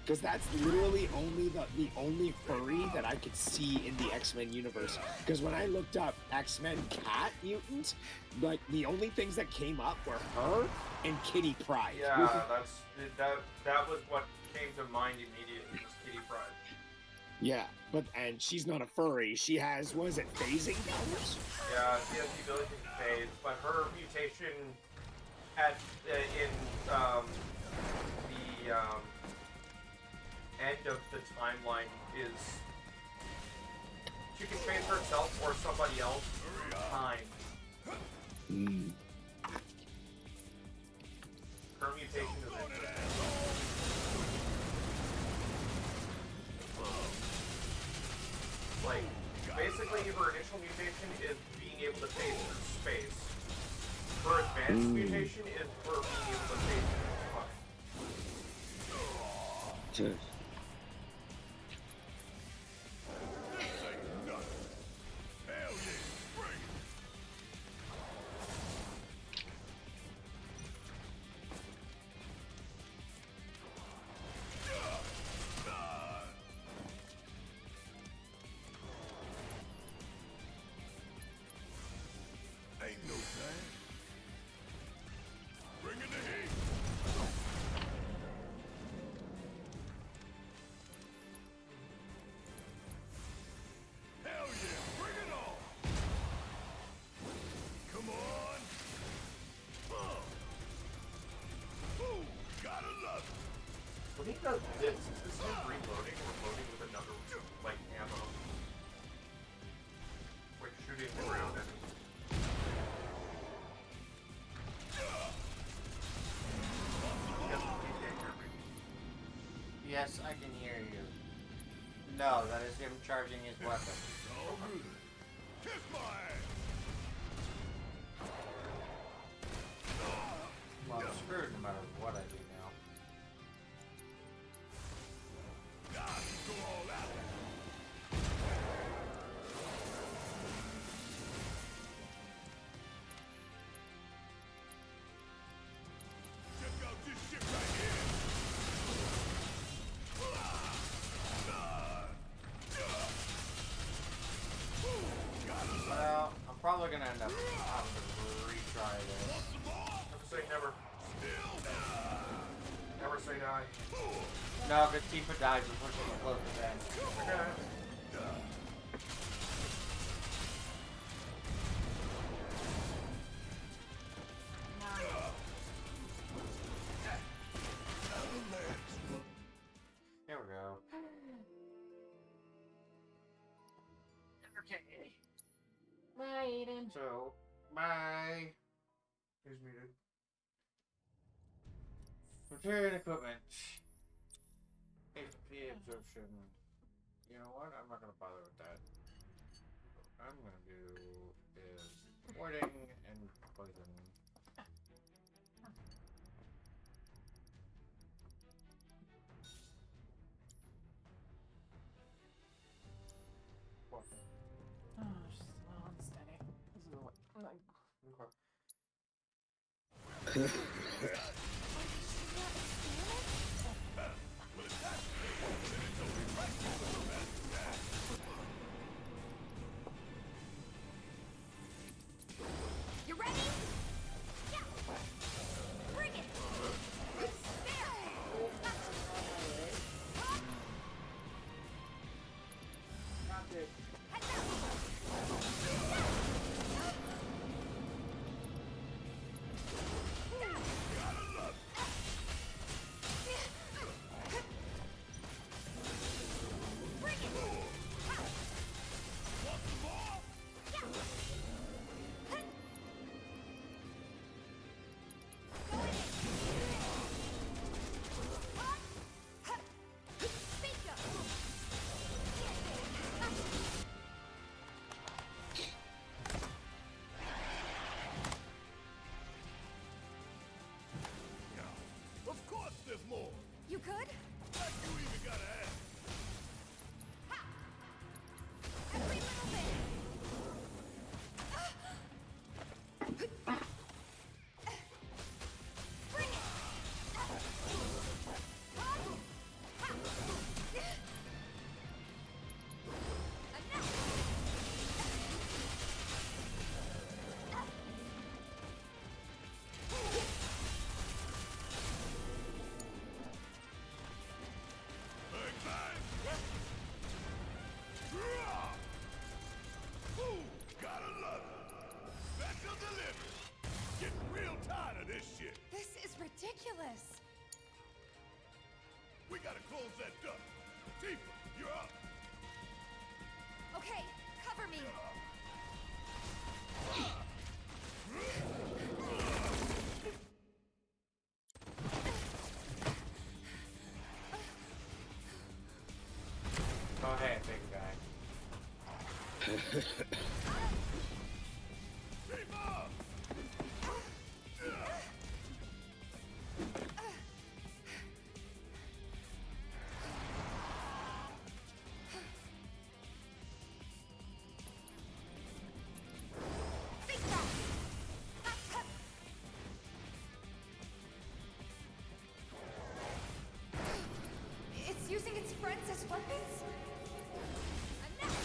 Because that's literally only the only furry that I could see in the X-Men universe. Because when I looked up X-Men cat mutant, like the only things that came up were her and Kitty Pryde. Yeah, that was what came to mind immediately was Kitty Pryde. Yeah, and she's not a furry. She has, was it phasing powers? Yeah, she has the ability to phase, but her mutation in the end of the timeline is she can phase herself or somebody else time. Mm. Her mutation is like, basically her initial mutation is being able to phase through space. Her advanced mutation is for being able to phase through time. Hell yeah, bring it. Ain't no time. Bring in the heat. Hell yeah, bring it on. Come on. Ooh, gotta love it. When he does this, is this him reloading or loading with another, like, ammo? Like, shooting around enemies. Yes, I can hear you. No, that is him charging his weapon. All good. Kiss my ass. Well, I'm screwed no matter what I do now. God, go all out. Check out this shit right here. Gotta love Well, I'm probably probably gonna end up having to retry this. Never say never. Never say die. No, because Tifa dies before she can close the bench. Okay. Here we go. Okay. Bye, Aiden. So, bye. He's muted. Material and equipment. HP absorption. You know what? I'm not gonna bother with that. What I'm gonna do is warding and poison. Oh, just slow and steady. This is what I'm like. You ready? Yeah. Bring it. Not good. Of course there's more. You could? Like you even gotta ask. Every little bit. Bring it. Bang, bang. Ooh, gotta love it. Special delivery. Getting real tired of this shit. This is ridiculous. We gotta close that duct. Tifa, you're up. Okay, cover me. Go ahead, big guy. Tifa! Big back. It's using its friends as weapons? Enough.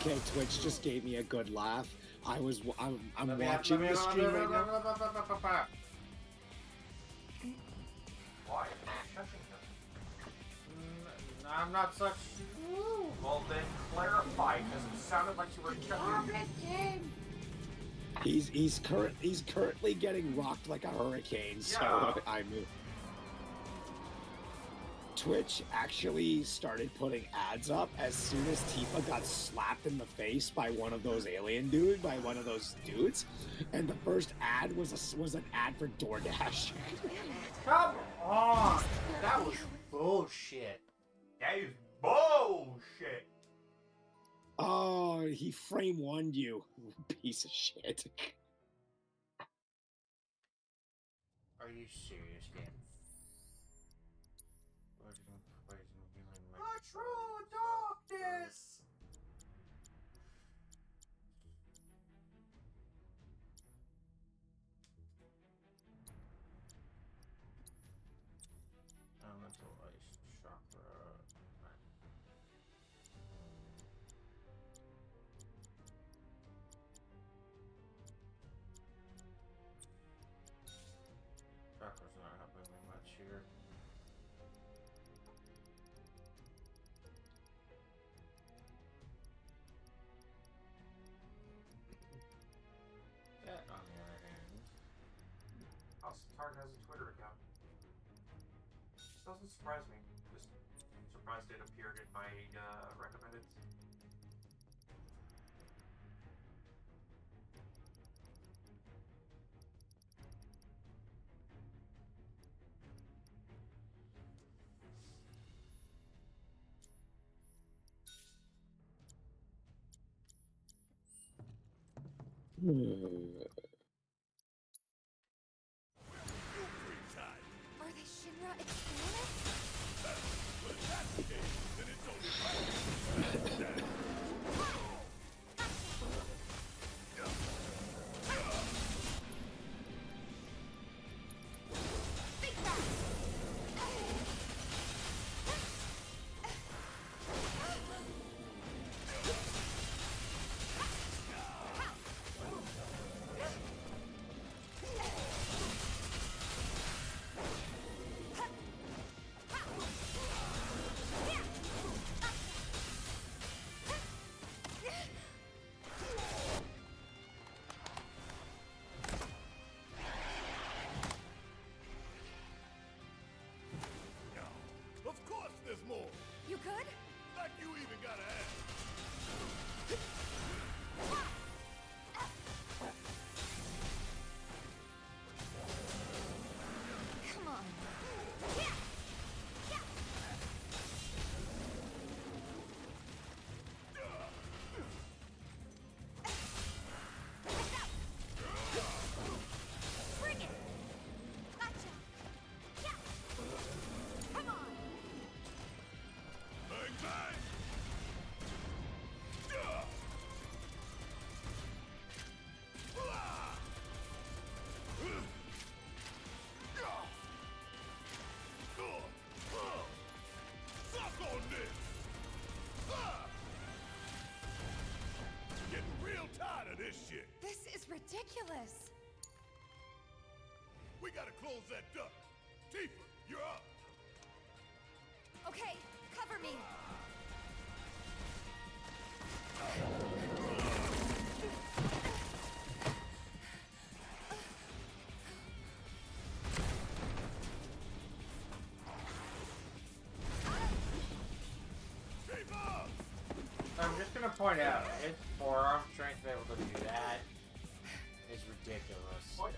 Okay, Twitch just gave me a good laugh. I'm Let me- watching let me- the stream right now. Why? Shushing him. I'm not such. Well, then clarify, because it sounded like you were shushing. He's currently getting rocked like a hurricane. So Yeah. I mean, Twitch actually started putting ads up as soon as Tifa got slapped in the face by one of those dudes, and the first ad was an ad for DoorDash. Come on! That was bullshit. That is bullshit. Oh, he frame one you, piece of shit. Are you serious, game? The true darkness. Elemental ice chakra. Chakra's not helping me much here. That, on the other hand, House of Tard has a Twitter account. Doesn't surprise me. Just surprised it appeared in my recommended. Are they Shinra experiments? Of course there's more. You good? Like you even gotta ask. Come on. Bring it. Gotcha. Come on. Bang, bang. Suck on this. Getting real tired of this shit. This is ridiculous. We gotta close that duct. Tifa, you're up. Okay, cover me. Tifa! I'm just gonna point out, his forearm strength to be able to do that is ridiculous. What?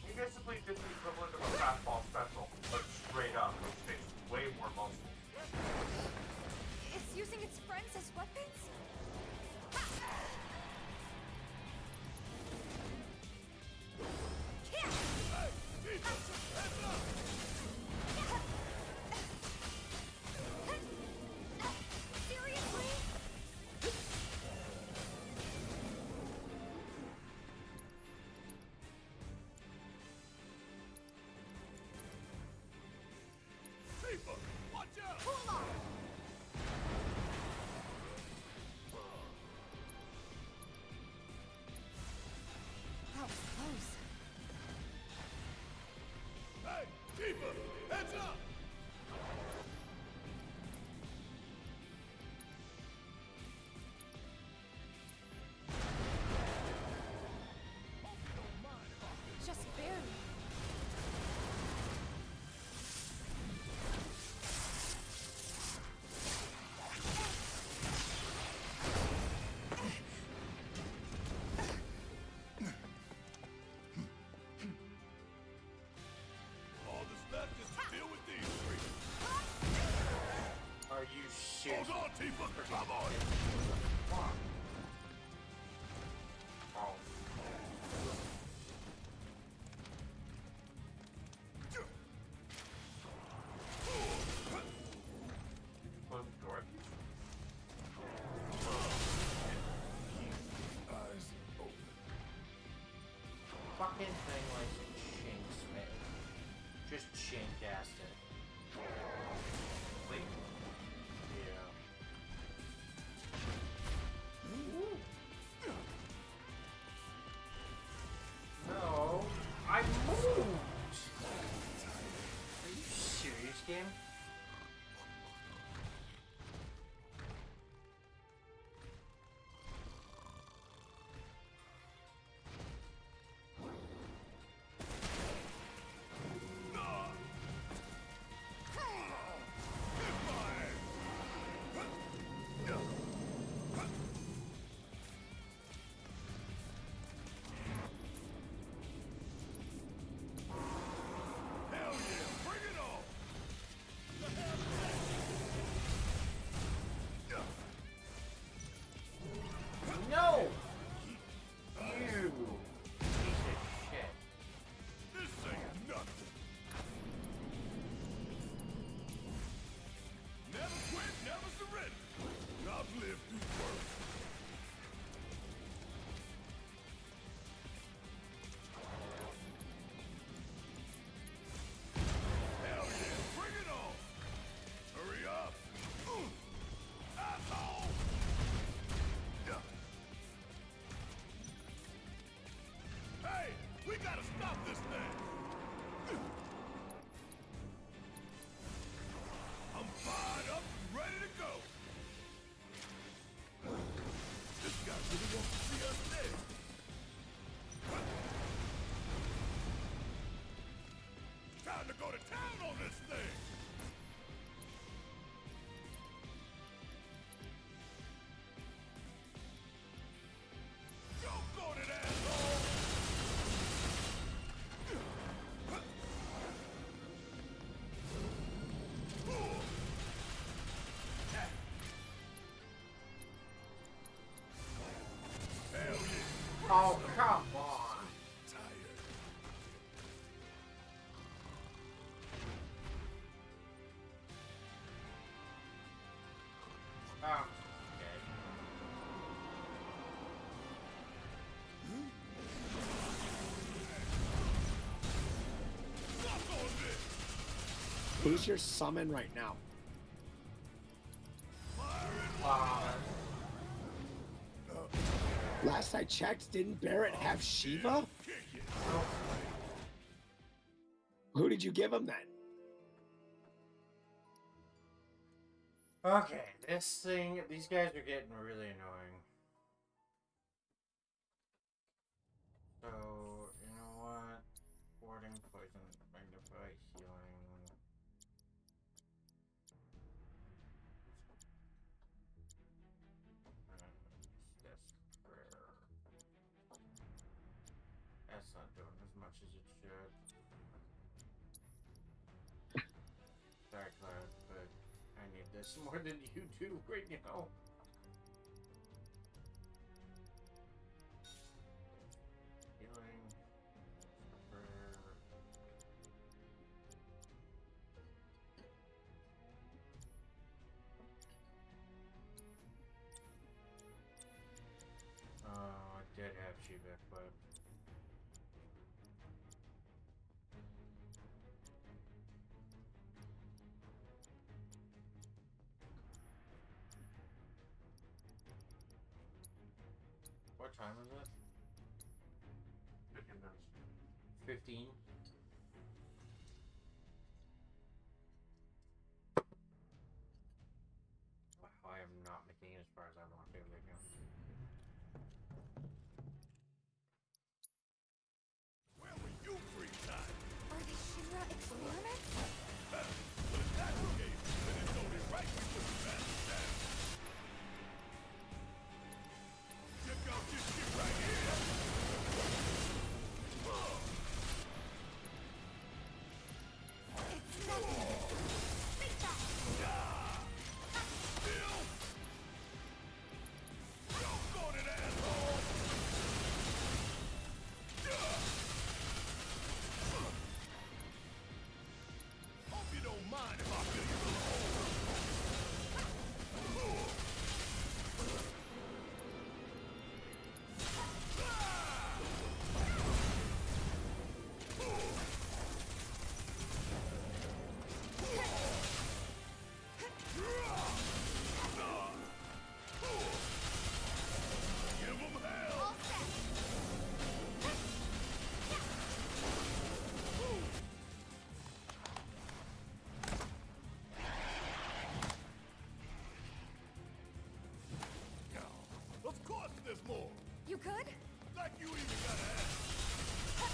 He basically did the equivalent of a fastball special, but straight up, which takes way more muscle. It's using its friends as weapons? Tifa, heads up! Tifa, heads up! Just barely. All that's left is to deal with these three. Are you serious? Hold on, Tifa, come on! Fuck. Oh. Close the door. Eyes open. Fucking thing like chinks, man. Just chinkastic. Please. Yeah. No, I moved. Are you serious, game? Hell yeah, bring it on! No! You piece of shit. This ain't nothing. Never quit, never surrender. I've lived through worse. Hell yeah, bring it on! Hurry up! Asshole! Hey, we gotta stop this thing! I'm fired up and ready to go! This guy really wants to see us dead! Time to go to town on this thing! Go for it, asshole! Hell yeah! Oh, come on. Tired. Oh, okay. Suck on this! Who's your summon right now? Last I checked, didn't Barrett have Shiva? Kick it! Who did you give him then? Okay, this thing, these guys are getting really annoying. So, you know what? Warding, poison, magnify, healing. That's rare. That's not doing as much as it should. Sorry, Cloud, but I need this more than you do right now. Healing. Prayer. Oh, I did have Shiva equipped. What time is it? 15 minutes. 15. am not making it as far as I want to right now. Where were you 3 times? Are they Shinra experiments? Well, if that's the case, then it's only right we put the bastard down. Check out this shit right here. It's nothing. Bill! Doggone it, asshole! Hope you don't mind if I fill your little hole. Give 'em hell! All set. Of course there's more! You good? Like you even gotta ask.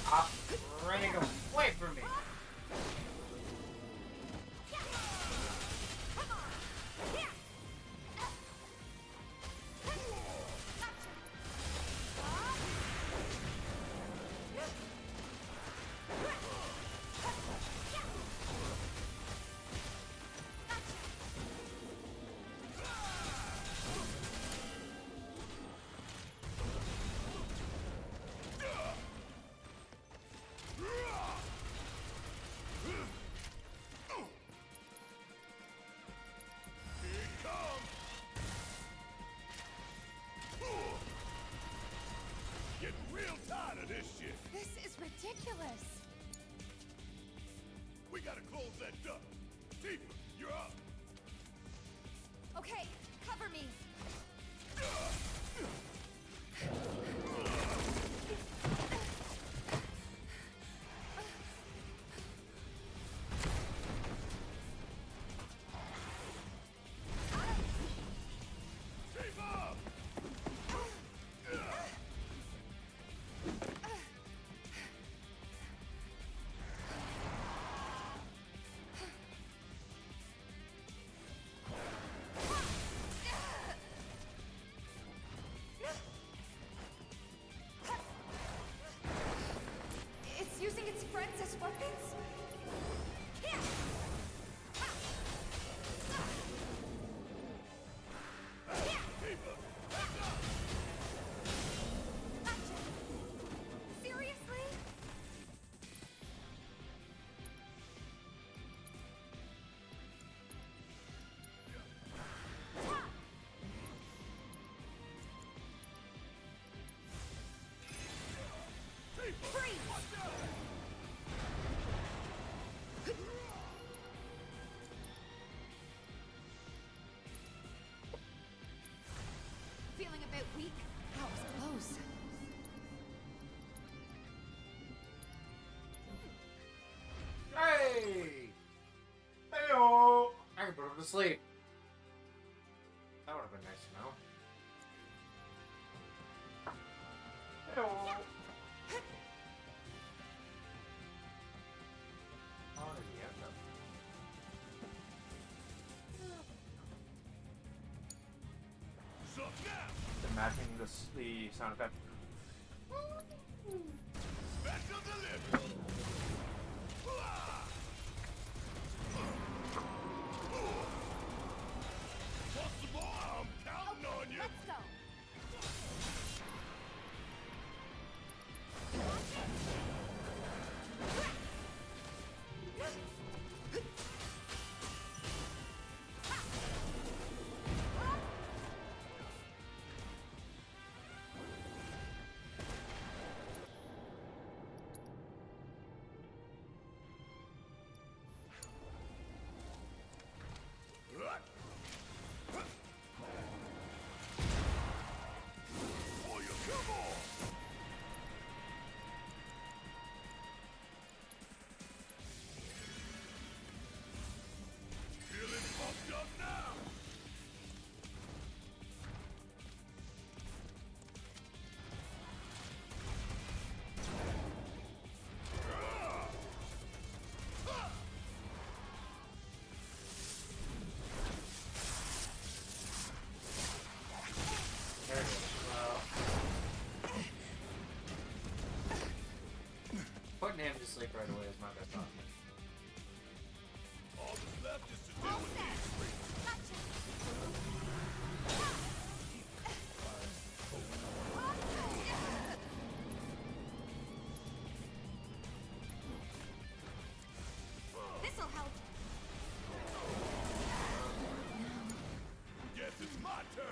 Stop running away from me! Come on. Here. Here it comes! Getting real tired of this shit. This is ridiculous. We gotta close that duct. Tifa, you're up. Okay, cover me. Tifa! It's using its friends as weapons? Here. Tifa, back up! Gotcha. Seriously? Tifa! Freeze! Watch out! Feeling a bit weak? That was close. Hey! Heyo! I can put him to sleep. That would have been nice to know. Heyo! How did he end up? Suck now! Imagine the sound effect. Special delivery! Want some more? I'm counting on you! Let's go. sleep right away is my best option. All that's left is to deal with these three. This'll help. Guess it's my turn.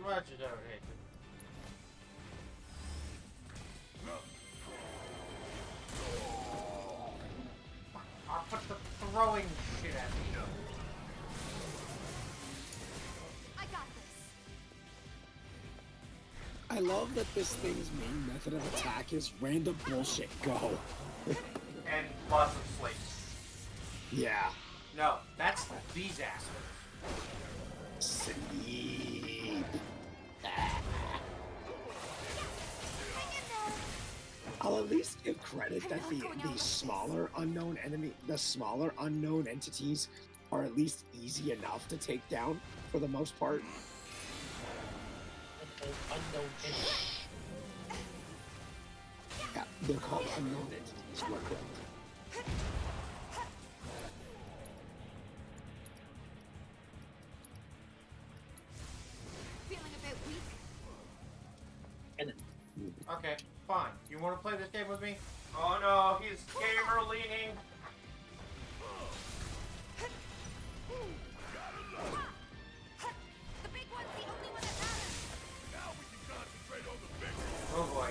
Much as I would hate to. I'll put the throwing shit at me. I got this. I love that this thing's main method of attack is random bullshit go. And lots of sleep. Yeah. No, that's these assholes. Sleep. I'll at least give credit that the smaller unknown entities are at least easy enough to take down for the most part. Unknown entity. Yeah, they're called unknown entities. You are correct. Feeling a bit weak. Okay, fine. You want to play this game with me? Oh no, he's gamer leaning. The big one's the only one that matters. Now we can concentrate on the big one. Oh boy.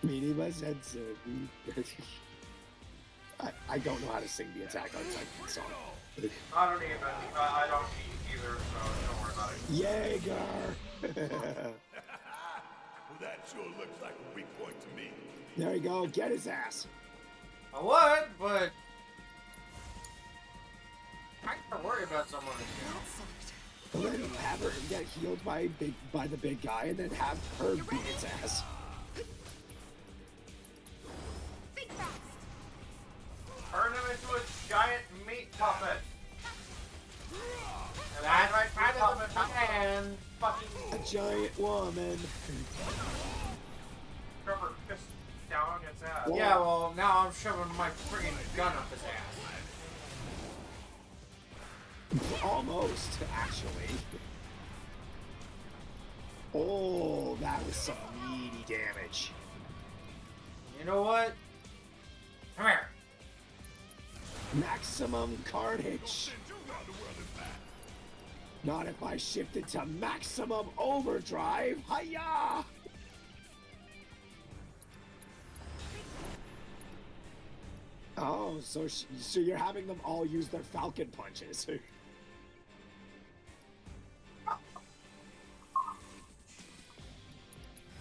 Minima Sensu. I don't know how to sing the Attack on Titan song. I don't even. I don't either, so don't worry about it. Jaeger! Well, that sure looks like a weak point to me. There you go, get his ass. I would, but I can't worry about someone. That sucked. And then have her get healed by the big guy, and then have her beat its ass. Think fast. Turn him into a giant meat puppet. And That's right, kind of the puppet. plan. Fucking A giant woman. Trevor fist down on its ass. Whoa. Yeah, well, now I'm shoving my friggin' gun up his ass. Almost, actually. Oh, that was some meaty damage. You know what? Come here. Maximum carnage. You got the world in back. Not if I shifted to maximum overdrive. Hiya! Oh, so you're having them all use their falcon punches. Got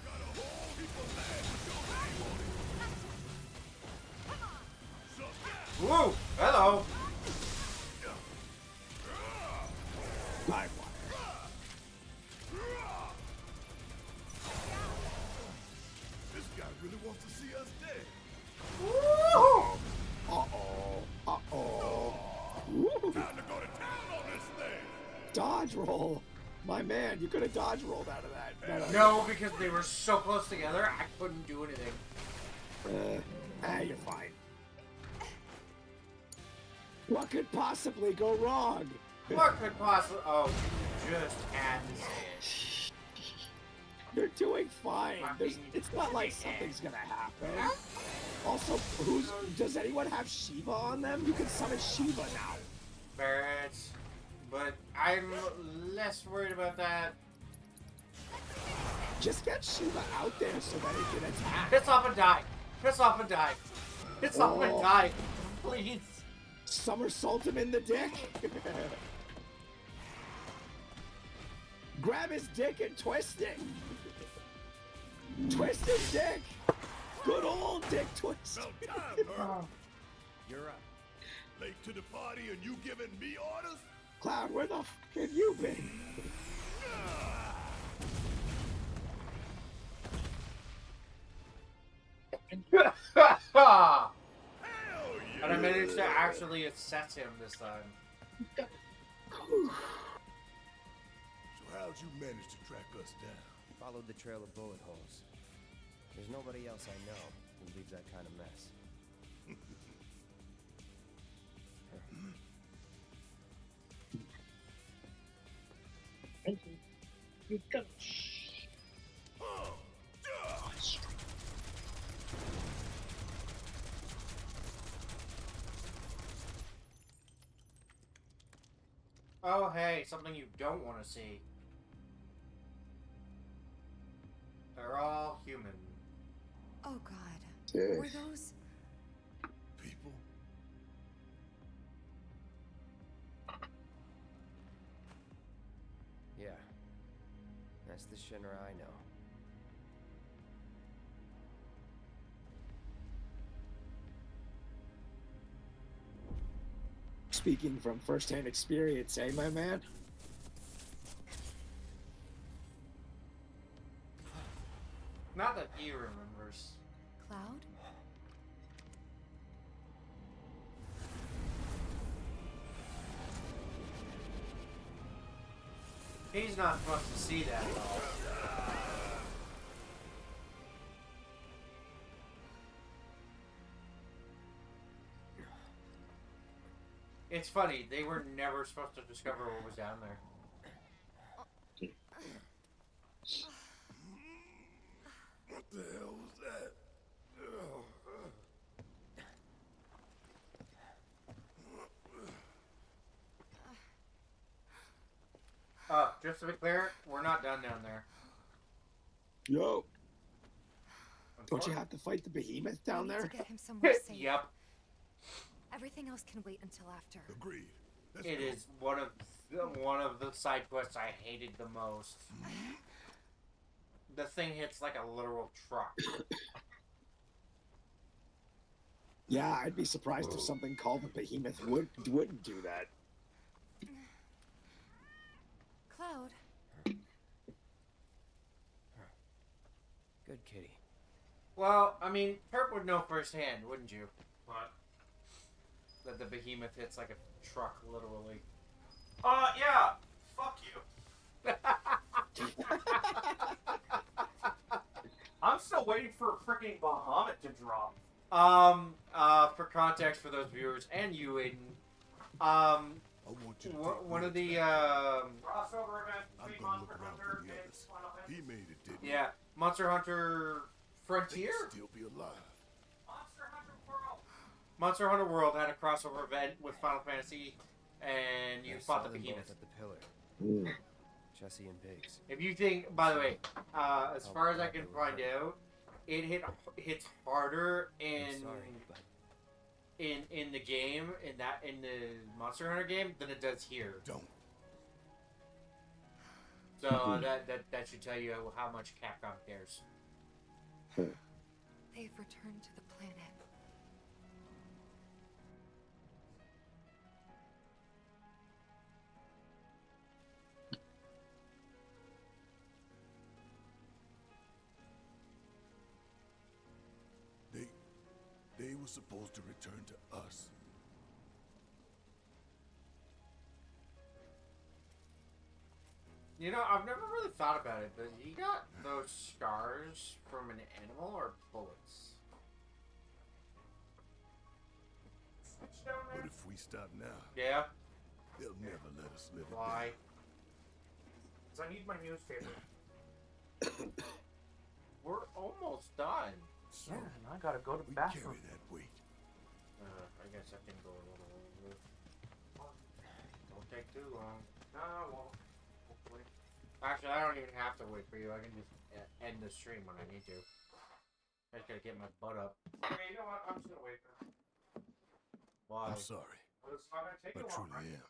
a whole heap of land with your name on it. So now, Woo! Hello. Live this guy really wants to see us dead. Woo! Uh-oh. Uh-oh. Woo. Time to go to town on this thing. Dodge roll. My man, you could have dodge rolled out of that. No, because they were so close together, I couldn't do anything. You're fine. What could possibly go wrong? What could possibly? Oh, you just had to say it. You're doing fine. It's not like something's gonna happen. Also, does anyone have Shiva on them? You can summon Shiva now. Barrett, but I'm less worried about that. Just get Shiva out there so that it can attack. Piss off and die. Piss off and die. Piss off and die. Please. Somersault him in the dick. Grab his dick and twist it. Twist his dick. Good old dick twist. About time, Herb. You're up. Late to the party and you giving me orders? Cloud, where the f have you been? Hell yeah! And I managed to actually assess him this time. So how'd you manage to track us down? Followed the trail of bullet holes. There's nobody else I know who leaves that kind of mess. Oh, hey, something you don't want to see. They're all human. Oh God. Yeah. Were those? People? Yeah. That's the Shinra I know. Speaking from first-hand experience, eh, my man? Not that he remembers. Cloud? He's not supposed to see that at all. It's funny, they were never supposed to discover what was down there. What the hell was that? Just to be clear, we're not done down there. Yo. Don't you have to fight the behemoth down We need there? to get him somewhere safe. Yep. Everything else can wait until after. Agreed. Let's It go. is one of the side quests I hated the most. The thing hits like a literal truck. Yeah, I'd be surprised if something called the behemoth wouldn't do that. Cloud. Good kitty. Well, I mean, Herb would know firsthand, wouldn't you? What? That the behemoth hits like a truck, literally. Yeah. Fuck you. I'm still waiting for freaking Bahamut to drop. For context for those viewers and you, Aiden, I want you to take one of the, Crossover event I'm between gonna look Monster around Hunter for the and others. Final Fantasy. He made it, didn't yeah, Monster Hunter he? They Frontier? could still be alive. Monster Hunter World. Monster Hunter World had a crossover event with Final Fantasy, and you I fought saw the them behemoth. both at the pillar. Jesse and Biggs. If you think, by the way, as Oh, far as I God, can they were find hurt. out, it hits harder I'm in sorry, but in the game in the Monster Hunter game than it does here. Don't. So that should tell you how much Capcom cares. They've returned to the planet. They were supposed to return to us. You know, I've never really thought about it, but he got those scars from an animal or bullets? Switch down But there. if we stop now, Yeah. they'll never let us live it Why? down. Because I need my newspaper. We're almost done. So, And I gotta go to the we bathroom. carry that weight. I guess I can go a little over. Don't take too long. No, I won't. Hopefully. Actually, I don't even have to wait for you. I can just end the stream when I need to. I just gotta get my butt up. Okay, you know what? I'm just gonna wait for him. Why? I'm sorry. Well, it's not gonna take I you long, truly right? am.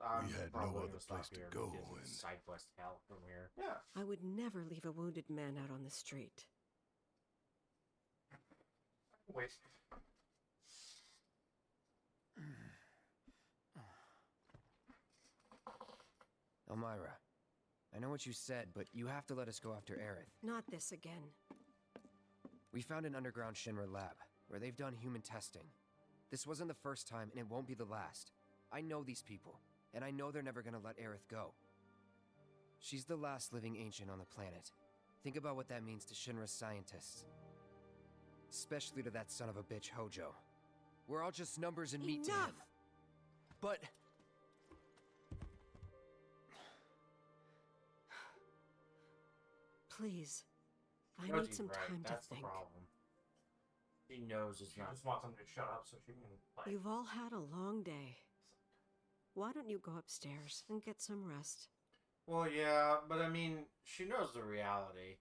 I'm We had no probably other gonna stop place to here go, because it's and- side quest hell from here. Yeah. I would never leave a wounded man out on the street. Wait. Elmira, I know what you said, but you have to let us go after Aerith. Not this again. We found an underground Shinra lab, where they've done human testing. This wasn't the first time, and it won't be the last. I know these people, and I know they're never gonna let Aerith go. She's the last living ancient on the planet. Think about what that means to Shinra's scientists. Especially to that son of a bitch, Hojo. We're all just numbers and meat to him. But... Please. I Rosie's need some right. time That's to the think. problem. She knows it's She not. just wants them to shut up so she can play. You've all had a long day. Why don't you go upstairs and get some rest? Well, yeah, but I mean, she knows the reality.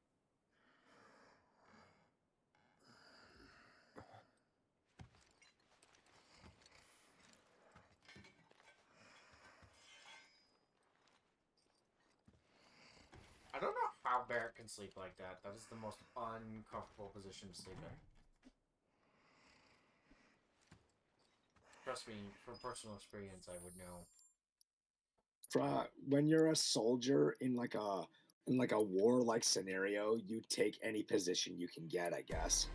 I don't know how Barrett can sleep like that. That is the most uncomfortable position to sleep in. Trust me, from personal experience, I would know. When you're a soldier in like a war-like scenario, you take any position you can get, I guess.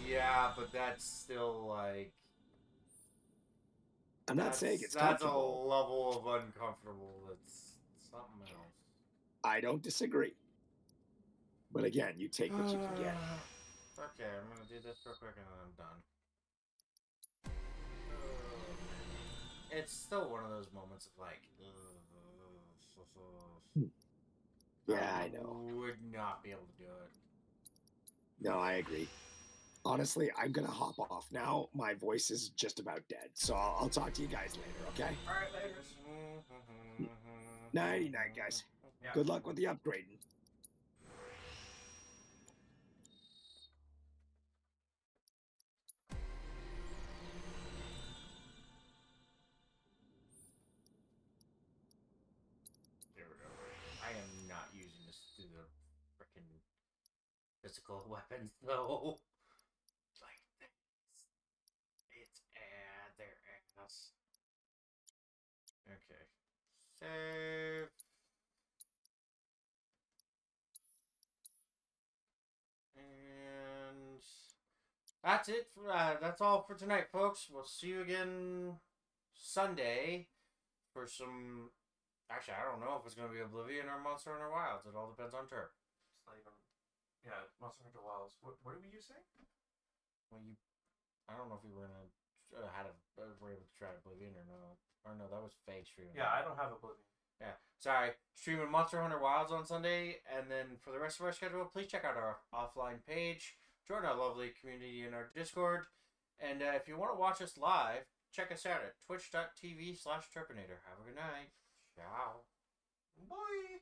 Yeah, but that's still like. I'm not saying it's that's comfortable. a level of uncomfortable. That's something else. I don't disagree. But again, you take what you can get. Okay, I'm gonna do this real quick and then I'm done. It's still one of those moments of like. Yeah, I know. Would not be able to do it. No, I agree. Honestly, I'm gonna hop off now. My voice is just about dead, so I'll talk to you guys later, okay? Alright, later. Nighty-night, guys. Yeah. Good luck with the upgrading. There we go. I am not using this through the frickin' physical weapons though. Like this. It's their ass. Okay. Save. And that's it. That's all for tonight, folks. We'll see you again Sunday for some. Actually, I don't know if it's going to be Oblivion or Monster Hunter Wilds. It all depends on Turk. It's not even... Yeah, Monster Hunter Wilds. What were you saying? Well, I don't know if you were gonna were able to try Oblivion or not. Or no, that was fake streaming. Yeah, I don't have Oblivion. Yeah, sorry. Streaming Monster Hunter Wilds on Sunday, and then for the rest of our schedule, please check out our offline page, join our lovely community in our Discord, and if you want to watch us live, check us out at twitch.tv/Turpinator. Have a good night. Ciao. Bye!